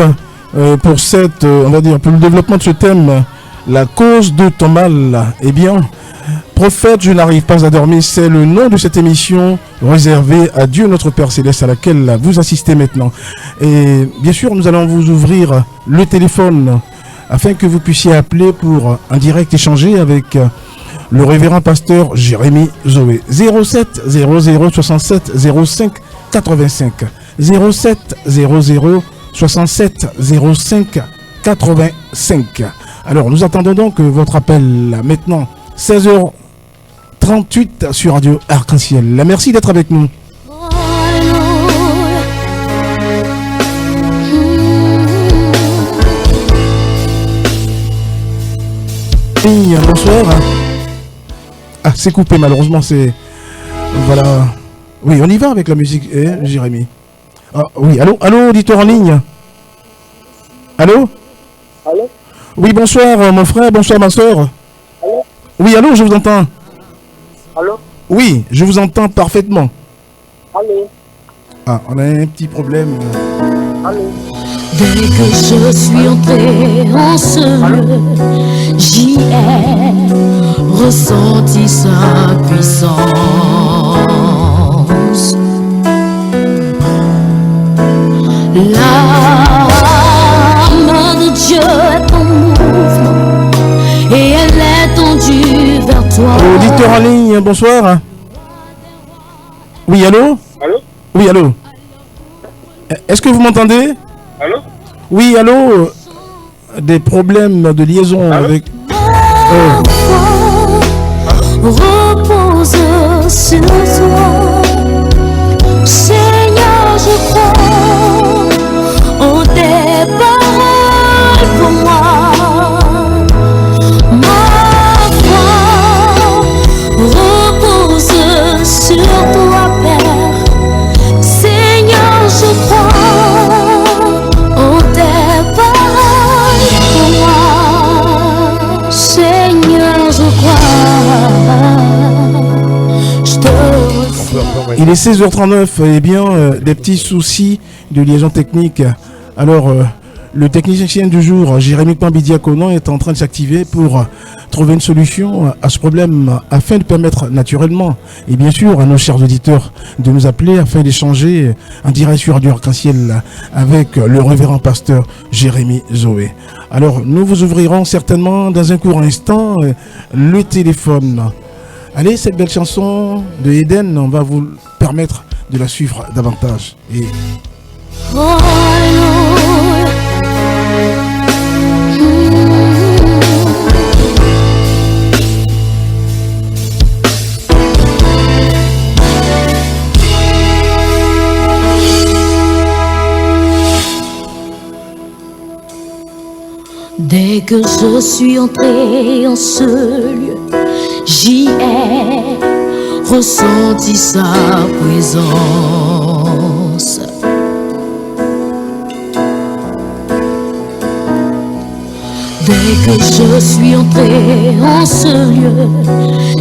Speaker 5: pour cette, on va dire, pour le développement de ce thème, la cause de ton mal. Eh bien, prophète, je n'arrive pas à dormir, c'est le nom de cette émission réservée à Dieu notre Père Céleste à laquelle vous assistez maintenant. Et bien sûr, nous allons vous ouvrir le téléphone afin que vous puissiez appeler pour en direct échanger avec le révérend pasteur Jérémy Zoé. 07 00 67 05 85. 07 00 67 05 85. Alors, nous attendons donc votre appel maintenant. 16h38 sur Radio Arc-en-Ciel. Merci d'être avec nous. Bonsoir. Ah, c'est coupé malheureusement, c'est... Voilà. Oui, on y va avec la musique, Jérémy. Ah, oui, allô, auditeur en ligne. Allô?
Speaker 9: Allô?
Speaker 5: Oui, bonsoir mon frère, bonsoir ma soeur.
Speaker 9: Allô?
Speaker 5: Oui, allô, je vous entends.
Speaker 9: Allô?
Speaker 5: Oui, je vous entends parfaitement.
Speaker 9: Allô?
Speaker 5: Ah, on a un petit problème.
Speaker 9: Allô?
Speaker 4: Dès que je suis entré en ce lieu, j'y ai ressenti sa puissance. L'âme de Dieu est en mouvement et elle est tendue vers toi.
Speaker 5: Auditeur en ligne, bonsoir. Oui, allô?
Speaker 9: Allô?
Speaker 5: Oui, allô? Est-ce que vous m'entendez?
Speaker 9: Allô?
Speaker 5: Oui, allô? Des problèmes de liaison avec...
Speaker 4: Repose sur toi, Seigneur, je crois en tes paroles pour moi. Ma foi repose sur toi, Père. Seigneur, je crois en tes paroles pour moi. Seigneur, je crois.
Speaker 5: Il est 16h39, et bien des petits soucis de liaison technique. Alors, le technicien du jour, Jérémy Pambidiakonan, est en train de s'activer pour trouver une solution à ce problème afin de permettre naturellement, et bien sûr à nos chers auditeurs, de nous appeler afin d'échanger en direct sur Radio Arc-en-Ciel avec le révérend pasteur Jérémy Zoé. Alors, nous vous ouvrirons certainement dans un court instant le téléphone. Allez, cette belle chanson de Eden, on va vous permettre de la suivre davantage. Et...
Speaker 4: Dès que je suis entré en ce lieu, j'y ai ressenti sa présence. Dès que je suis entré en ce lieu,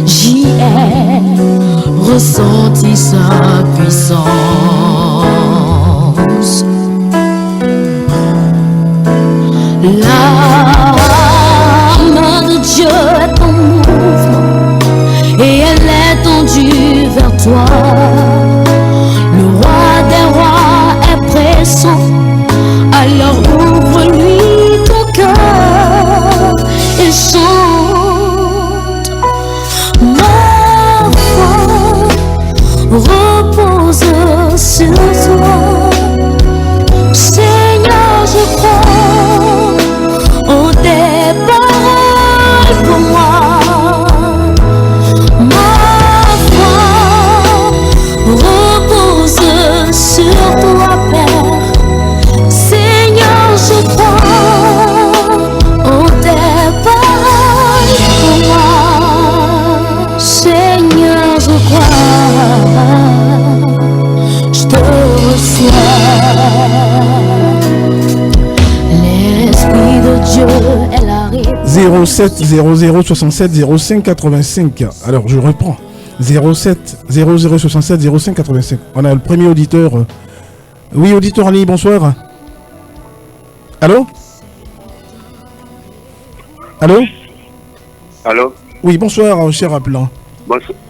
Speaker 4: j'y ai ressenti sa puissance. L'âme de Dieu est en mouvement et elle est tendue vers toi. Le roi des rois est pressant, alors ouvre-lui ton cœur et chante. Ma foi repose sur toi, Seigneur, je crois en tes paroles pour moi. L'Esprit de Dieu est la réponse.
Speaker 5: 07 00 67 05 85. Alors je reprends. 07 00 67 05 85. On a le premier auditeur. Oui, auditeur en ligne, bonsoir. Allô? Allô?
Speaker 10: Allô?
Speaker 5: Oui, bonsoir, cher appelant.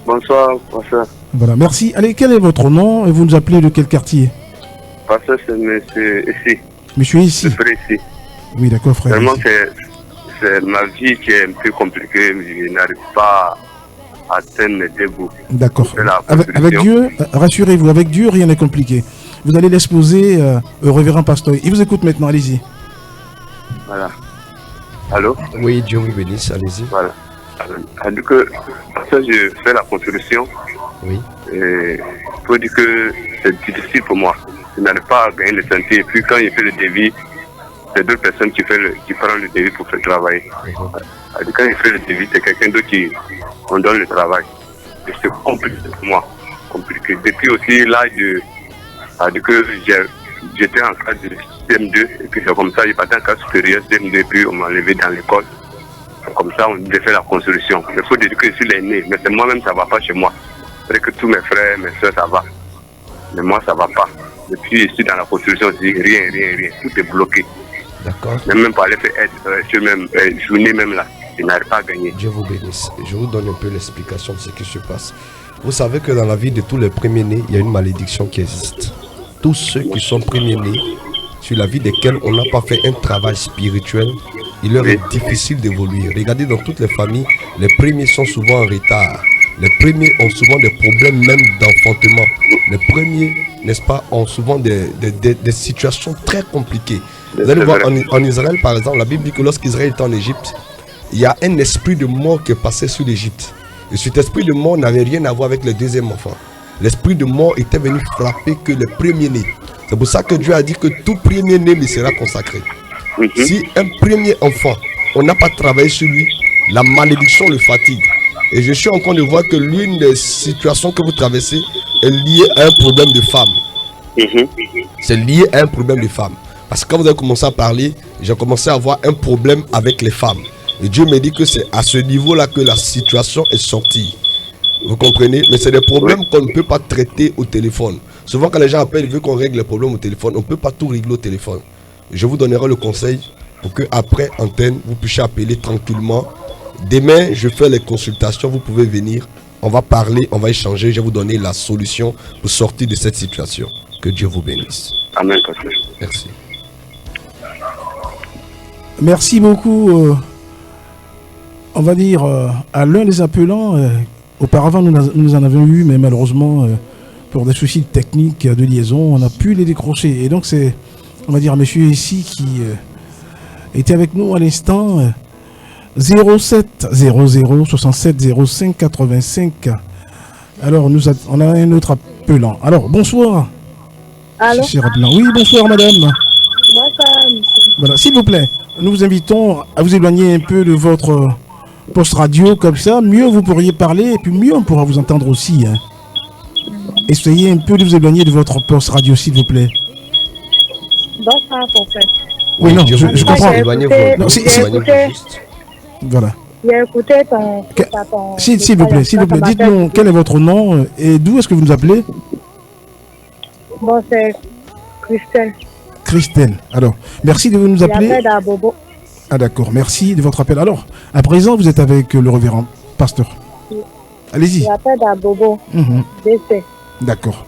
Speaker 10: Bonsoir, bonsoir.
Speaker 5: Voilà, merci. Allez, quel est votre nom et vous nous appelez de quel quartier?
Speaker 10: Pasteur, c'est monsieur ici.
Speaker 5: Monsieur ici.
Speaker 10: Je serai ici.
Speaker 5: Oui, d'accord, frère.
Speaker 10: Vraiment, c'est ma vie qui est un peu compliquée. Je n'arrive pas à atteindre mes débuts.
Speaker 5: D'accord. Avec Dieu, rassurez-vous, avec Dieu, rien n'est compliqué. Vous allez l'exposer au révérend pasteur. Il vous écoute maintenant, allez-y.
Speaker 10: Voilà. Allô?
Speaker 6: Oui, Dieu vous bénisse, allez-y.
Speaker 10: Voilà. Alors que, parce que je fais la construction.
Speaker 6: Oui.
Speaker 10: Et il faut dire que c'est difficile pour moi. Je n'arrive pas à gagner le sentier. Et puis quand il fait le devis, c'est deux personnes qui prennent le devis pour faire travailler. Alors, quand il fait le devis, c'est quelqu'un d'autre qui on donne le travail. Et c'est compliqué pour moi. Compliqué. Depuis aussi l'âge que j'étais en classe de CM2, et puis c'est comme ça, j'ai passé en classe supérieure CM2, et puis on m'a levé dans l'école. Comme ça, on devait faire la construction. Il faut dire que je suis l'aîné, mais c'est moi-même, ça ne va pas chez moi. C'est vrai que tous mes frères, mes soeurs, ça va. Mais moi, ça ne va pas. Depuis, je suis dans la construction, je dis rien. Tout est bloqué.
Speaker 6: D'accord.
Speaker 10: Même pour aller faire journée même là, je n'arrive pas à gagner.
Speaker 6: Dieu vous bénisse. Je vous donne un peu l'explication de ce qui se passe. Vous savez que dans la vie de tous les premiers-nés, il y a une malédiction qui existe. Tous ceux qui sont premiers-nés, sur la vie desquels on n'a pas fait un travail spirituel, il leur est difficile d'évoluer. Regardez, dans toutes les familles, les premiers sont souvent en retard. Les premiers ont souvent des problèmes même d'enfantement. Les premiers, n'est-ce pas, ont souvent des situations très compliquées. Vous allez voir en Israël, par exemple, la Bible dit que lorsqu'Israël était en Égypte, il y a un esprit de mort qui passait sur l'Égypte. Et cet esprit de mort n'avait rien à voir avec le deuxième enfant. L'esprit de mort était venu frapper que le premier-né. C'est pour ça que Dieu a dit que tout premier-né lui sera consacré. Si un premier enfant, on n'a pas travaillé sur lui, la malédiction le fatigue. Et je suis en train de voir que l'une des situations que vous traversez est liée à un problème de femme. C'est lié à un problème de femme. Parce que quand vous avez commencé à parler, j'ai commencé à avoir un problème avec les femmes. Et Dieu me dit que c'est à ce niveau-là que la situation est sortie. Vous comprenez? Mais c'est des problèmes qu'on ne peut pas traiter au téléphone. Souvent quand les gens appellent, ils veulent qu'on règle les problèmes au téléphone. On ne peut pas tout régler au téléphone. Je vous donnerai le conseil pour qu'après antenne, vous puissiez appeler tranquillement. Demain, je fais les consultations, vous pouvez venir. On va parler, on va échanger. Je vais vous donner la solution pour sortir de cette situation. Que Dieu vous bénisse.
Speaker 10: Amen.
Speaker 6: Merci.
Speaker 5: Merci beaucoup. On va dire à l'un des appelants. Auparavant, nous en avions eu, mais malheureusement, pour des soucis techniques de liaison, on n'a pu les décrocher. Et donc, c'est, on va dire, monsieur ici qui était avec nous à l'instant. 07 00 67 05 85. Alors, on a un autre appelant. Alors, bonsoir.
Speaker 9: Allô?
Speaker 5: Oui, bonsoir, madame.
Speaker 9: Bonsoir.
Speaker 5: Voilà, s'il vous plaît, nous vous invitons à vous éloigner un peu de votre poste radio, comme ça, mieux vous pourriez parler et puis mieux on pourra vous entendre aussi. Hein. Essayez un peu de vous éloigner de votre poste radio, s'il vous plaît.
Speaker 9: Bonsoir, prophète.
Speaker 5: Oui, non, je comprends.
Speaker 9: Non,
Speaker 5: voilà.
Speaker 9: J'ai écouté ton...
Speaker 5: S'il vous plaît, dites-nous quel est votre nom et d'où est-ce que vous nous appelez?
Speaker 9: Bon, c'est Christelle.
Speaker 5: Christelle. Alors, merci de nous appeler.
Speaker 9: J'appelle à Bobo.
Speaker 5: Ah d'accord, merci de votre appel. Alors, à présent, vous êtes avec le révérend pasteur.
Speaker 9: Oui.
Speaker 5: Allez-y.
Speaker 9: J'appelle à Bobo. DC.
Speaker 5: D'accord.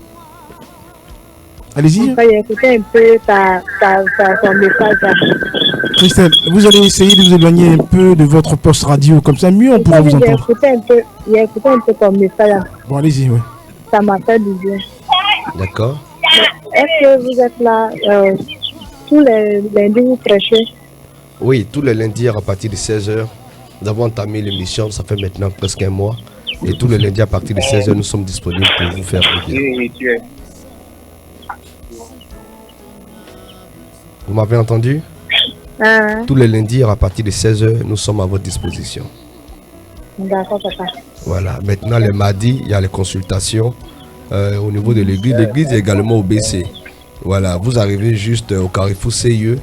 Speaker 5: Allez-y.
Speaker 9: J'ai écouté un peu ton message.
Speaker 5: Christelle, vous allez essayer de vous éloigner un peu de votre poste radio, comme ça mieux on pourra vous entendre.
Speaker 9: J'ai écouté un peu ton message.
Speaker 5: Bon, allez-y, oui.
Speaker 9: Ça m'a fait du bien.
Speaker 6: D'accord.
Speaker 9: Est-ce que vous êtes là tous les lundis, vous prêchez?
Speaker 6: Oui, tous les lundis à partir de 16h. Nous avons entamé l'émission, ça fait maintenant presque un mois. Et tous les lundis à partir de 16h, nous sommes disponibles pour vous faire du bien. Vous m'avez entendu? Tous les lundis à partir de 16h, nous sommes à votre disposition.
Speaker 9: D'accord, papa.
Speaker 6: Voilà, maintenant les mardis, il y a les consultations au niveau de l'église. L'église est également au BC. Voilà, vous arrivez juste au Carrefour CIE.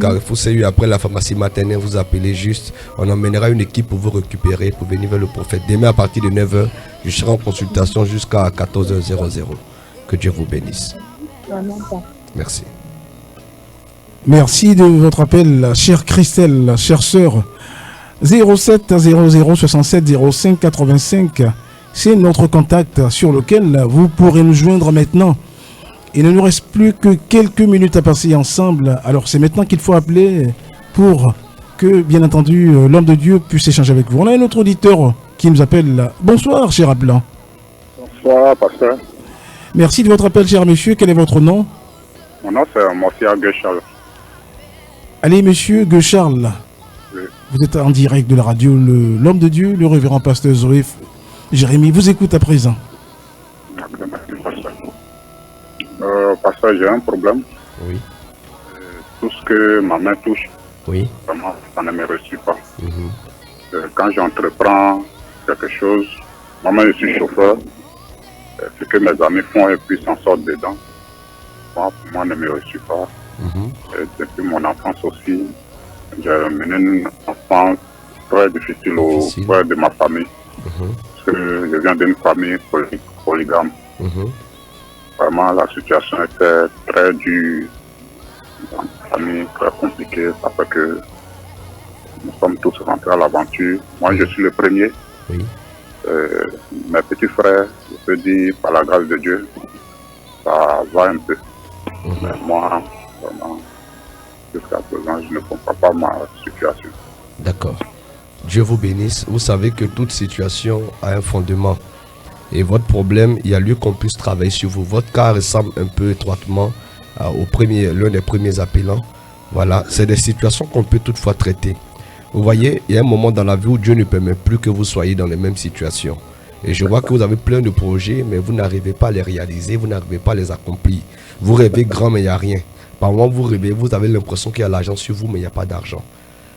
Speaker 6: Carrefour CIE, après la pharmacie maternelle, vous appelez juste. On emmènera une équipe pour vous récupérer, pour venir vers le prophète. Demain à partir de 9h, je serai en consultation jusqu'à 14h00. Que Dieu vous bénisse. Merci.
Speaker 5: Merci de votre appel, chère Christelle, chère sœur. 07 00 67 05 85. C'est notre contact sur lequel vous pourrez nous joindre maintenant. Il ne nous reste plus que quelques minutes à passer ensemble. Alors c'est maintenant qu'il faut appeler pour que, bien entendu, l'homme de Dieu puisse échanger avec vous. On a un autre auditeur qui nous appelle. Bonsoir, cher appelant.
Speaker 11: Bonsoir, pasteur.
Speaker 5: Merci de votre appel, cher monsieur. Quel est votre nom?
Speaker 11: Mon nom, c'est Morcia Guecharl.
Speaker 5: Allez, monsieur Guecharl.
Speaker 11: Oui.
Speaker 5: Vous êtes en direct de la radio. L'homme de Dieu, le révérend pasteur Zoé Jérémy, vous écoute à présent.
Speaker 11: Merci, pasteur. Pasteur, j'ai un problème.
Speaker 6: Oui.
Speaker 11: Tout ce que ma main touche,
Speaker 6: oui,
Speaker 11: vraiment, ça ne me réussit pas. Quand j'entreprends quelque chose, moi je suis chauffeur, ce que mes amis font et puis s'en sortent dedans, moi, pour moi, ne me réussit pas. Depuis mon enfance aussi, j'ai mené une enfance très difficile auprès de ma famille. Parce que je viens d'une famille polygame. Vraiment, la situation était très dure. Dans ma famille, très compliquée. Ça fait que nous sommes tous rentrés à l'aventure. Moi, je suis le premier.
Speaker 6: Oui.
Speaker 11: Mes petits frères, je peux dire, par la grâce de Dieu, ça va un peu. Mais moi, vraiment, jusqu'à présent, je ne comprends pas ma situation.
Speaker 6: D'accord. Dieu vous bénisse. Vous savez que toute situation a un fondement. Et votre problème, il y a lieu qu'on puisse travailler sur vous. Votre cas ressemble un peu étroitement l'un des premiers appelants. Voilà, c'est des situations qu'on peut toutefois traiter. Vous voyez, il y a un moment dans la vie où Dieu ne permet plus que vous soyez dans les mêmes situations. Et je vois que vous avez plein de projets, mais vous n'arrivez pas à les réaliser, vous n'arrivez pas à les accomplir. Vous rêvez grand, mais il n'y a rien. Par moment, vous rêvez, vous avez l'impression qu'il y a l'argent sur vous, mais il n'y a pas d'argent.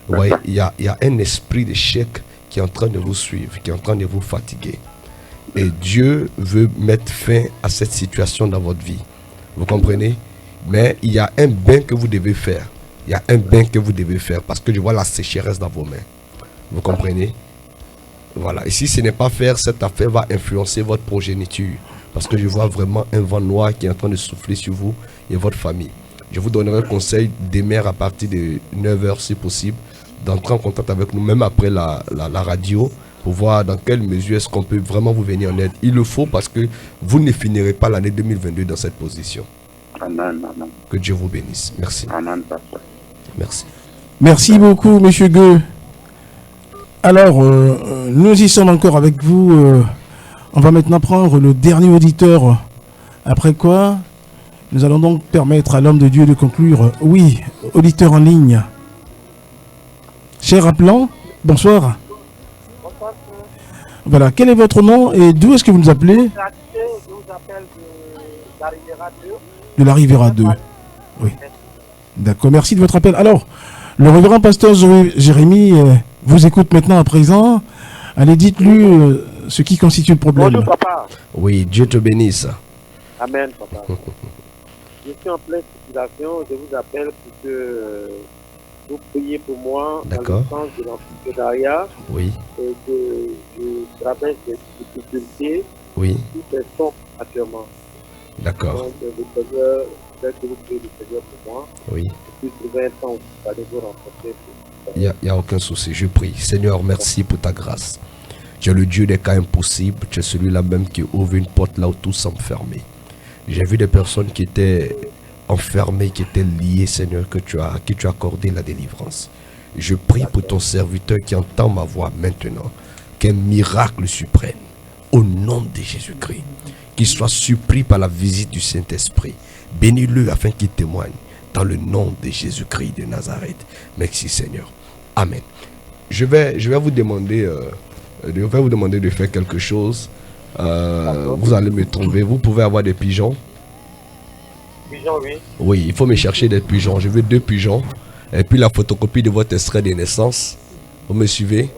Speaker 6: Vous voyez, il y a un esprit d'échec qui est en train de vous suivre, qui est en train de vous fatiguer. Et Dieu veut mettre fin à cette situation dans votre vie. Vous comprenez? Mais il y a un bain que vous devez faire. Il y a un bain que vous devez faire parce que je vois la sécheresse dans vos mains. Vous comprenez? Voilà. Et si ce n'est pas faire, cette affaire va influencer votre progéniture. Parce que je vois vraiment un vent noir qui est en train de souffler sur vous et votre famille. Je vous donnerai un conseil demain à partir de 9h si possible, d'entrer en contact avec nous, même après la radio, pour voir dans quelle mesure est-ce qu'on peut vraiment vous venir en aide. Il le faut parce que vous ne finirez pas l'année 2022 dans cette position.
Speaker 11: Amen, amen.
Speaker 6: Que Dieu vous bénisse. Merci.
Speaker 11: Amen, pasteur.
Speaker 6: Merci.
Speaker 5: Merci beaucoup, monsieur Gueux. Alors, nous y sommes encore avec vous. On va maintenant prendre le dernier auditeur. Après quoi, nous allons donc permettre à l'homme de Dieu de conclure. Oui, auditeur en ligne. Cher appelant, bonsoir.
Speaker 12: Bonsoir.
Speaker 5: Voilà, quel est votre nom et d'où est-ce que vous nous appelez?
Speaker 12: Je vous appelle de la Riviera 2.
Speaker 5: De la Riviera 2. Oui. D'accord, merci de votre appel. Alors, le révérend pasteur Zoé Jérémy vous écoute maintenant à présent. Allez, dites-lui ce qui constitue le problème.
Speaker 12: Bonjour, papa.
Speaker 6: Oui, Dieu te bénisse.
Speaker 12: Amen, papa. Je suis en pleine situation. Je vous appelle pour que vous priez pour moi dans le sens de l'entrepreneuriat.
Speaker 6: Oui.
Speaker 12: Et que je traverse des difficultés.
Speaker 6: Oui.
Speaker 12: Qui se sont actuellement.
Speaker 6: D'accord.
Speaker 12: Donc, le Seigneur, peut-être que vous priez le Seigneur pour moi.
Speaker 6: Oui.
Speaker 12: Et puis trouver un temps où vous allez vous rencontrer.
Speaker 6: Il n'y a aucun souci, je prie. Seigneur, merci pour ta grâce. Tu es le Dieu des cas impossibles. Tu es celui-là même qui ouvre une porte là où tout semble fermé. J'ai vu des personnes qui étaient enfermées, qui étaient liées, Seigneur, qui tu as accordé la délivrance. Je prie pour ton serviteur qui entend ma voix maintenant. Qu'un miracle suprême, au nom de Jésus-Christ, qu'il soit surpris par la visite du Saint-Esprit. Bénis-le afin qu'il témoigne dans le nom de Jésus-Christ de Nazareth. Merci Seigneur. Amen. Je vais vous demander de faire quelque chose. Vous allez me trouver. Vous pouvez avoir des pigeons.
Speaker 12: Pigeons, oui.
Speaker 6: Oui, il faut me chercher des pigeons. Je veux 2 pigeons. Et puis la photocopie de votre extrait de naissance. Vous me suivez?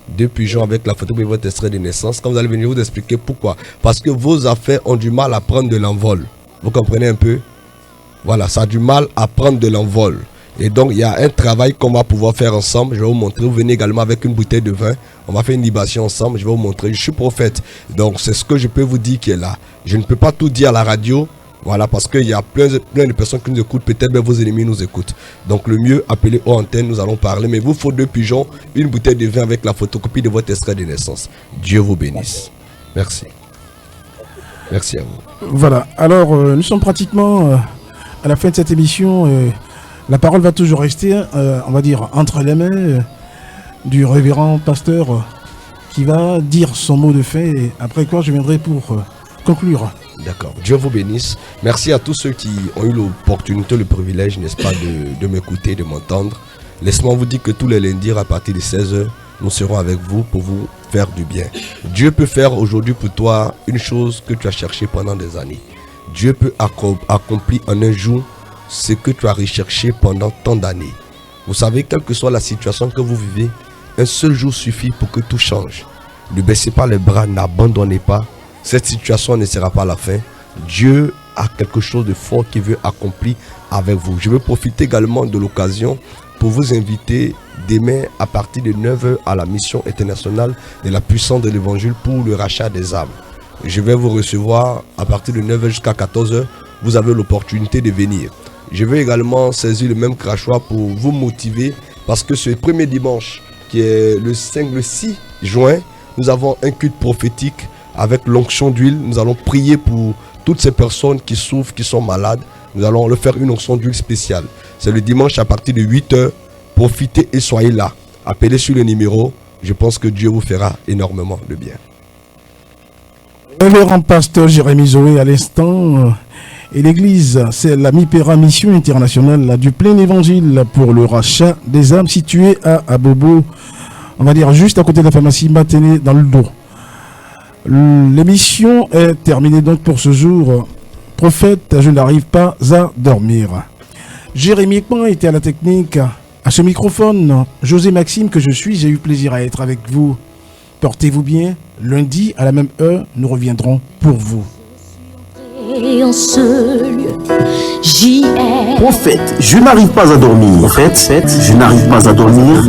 Speaker 6: 2 pigeons avec la photocopie de votre extrait de naissance. Quand vous allez venir vous expliquer pourquoi. Parce que vos affaires ont du mal à prendre de l'envol. Vous comprenez un peu? Voilà, ça a du mal à prendre de l'envol. Et donc, il y a un travail qu'on va pouvoir faire ensemble. Je vais vous montrer. Vous venez également avec une bouteille de vin. On va faire une libation ensemble. Je vais vous montrer. Je suis prophète. Donc, c'est ce que je peux vous dire qui est là. Je ne peux pas tout dire à la radio. Voilà, parce qu'il y a plein de personnes qui nous écoutent. Peut-être même vos ennemis nous écoutent. Donc, le mieux, appelez aux antennes. Nous allons parler. Mais vous, faut 2 pigeons, une bouteille de vin avec la photocopie de votre extrait de naissance. Dieu vous bénisse. Merci. Merci à vous.
Speaker 5: Voilà. Alors, nous sommes pratiquement à la fin de cette émission. La parole va toujours rester, on va dire, entre les mains du révérend pasteur qui va dire son mot de fin. Et après quoi, je viendrai pour conclure.
Speaker 6: D'accord. Dieu vous bénisse. Merci à tous ceux qui ont eu l'opportunité, le privilège, n'est-ce pas, de m'écouter, de m'entendre. Laissez-moi vous dire que tous les lundis, à partir de 16h, nous serons avec vous pour vous faire du bien. Dieu peut faire aujourd'hui pour toi une chose que tu as cherché pendant des années. Dieu peut accomplir en un jour ce que tu as recherché pendant tant d'années. Vous savez, quelle que soit la situation que vous vivez, un seul jour suffit pour que tout change. Ne baissez pas les bras, n'abandonnez pas. Cette situation ne sera pas la fin. Dieu a quelque chose de fort qu'il veut accomplir avec vous. Je veux profiter également de l'occasion pour vous inviter demain à partir de 9h à la mission internationale de la puissance de l'évangile pour le rachat des âmes. Je vais vous recevoir à partir de 9h jusqu'à 14h. Vous avez l'opportunité de venir. Je vais également saisir le même crachoir pour vous motiver parce que ce premier dimanche qui est le 6 juin, nous avons un culte prophétique avec l'onction d'huile. Nous allons prier pour toutes ces personnes qui souffrent, qui sont malades. Nous allons leur faire une onction d'huile spéciale. C'est le dimanche à partir de 8h. Profitez et soyez là. Appelez sur le numéro. Je pense que Dieu vous fera énormément de bien.
Speaker 5: Révérend pasteur Jérémy Zoé à l'instant. Et l'église, c'est la MIPERA Mission Internationale du Plein Évangile pour le rachat des âmes située à Abobo. On va dire juste à côté de la pharmacie Maténé dans le dos. L'émission est terminée donc pour ce jour. Prophète, je n'arrive pas à dormir. Jérémy Pan était à la technique. À ce microphone, José Maxime que je suis, j'ai eu plaisir à être avec vous. Portez-vous bien. Lundi, à la même heure, nous reviendrons pour vous.
Speaker 4: Et en ce lieu, j'y ai.
Speaker 1: Prophète, je n'arrive pas à dormir. Prophète, je n'arrive pas à dormir.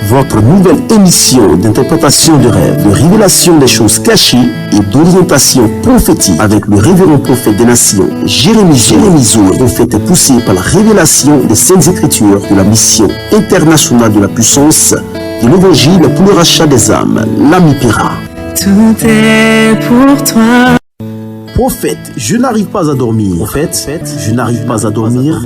Speaker 1: Votre nouvelle émission d'interprétation de rêves, de révélation des choses cachées et d'orientation prophétique avec le révérend prophète des nations, Jérémy Zoé, prophète poussé par la révélation des Saintes Écritures de la mission internationale de la puissance de l'évangile pour le rachat des âmes, la MIPERA.
Speaker 2: Tout est pour toi.
Speaker 1: Prophète, je n'arrive pas à dormir. Prophète, je n'arrive pas à dormir.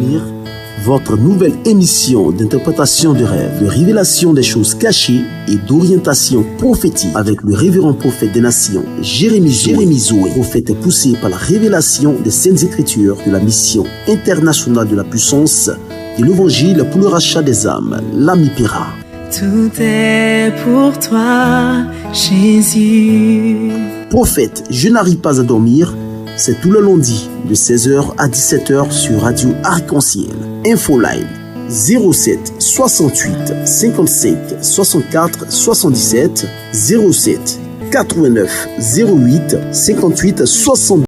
Speaker 1: Votre nouvelle émission d'interprétation de rêves, de révélation des choses cachées et d'orientation prophétique avec le révérend prophète des nations, Jérémy Zoé, prophète poussé par la révélation des Saintes Écritures de la mission internationale de la puissance de l'évangile pour le rachat des âmes, la MIPERA.
Speaker 2: Tout est pour toi, Jésus.
Speaker 1: Prophète, je n'arrive pas à dormir. C'est tout le lundi de 16h à 17h sur Radio Arc-en-Ciel. Infoline 07 68 55 64 77 07 89 08 58 60.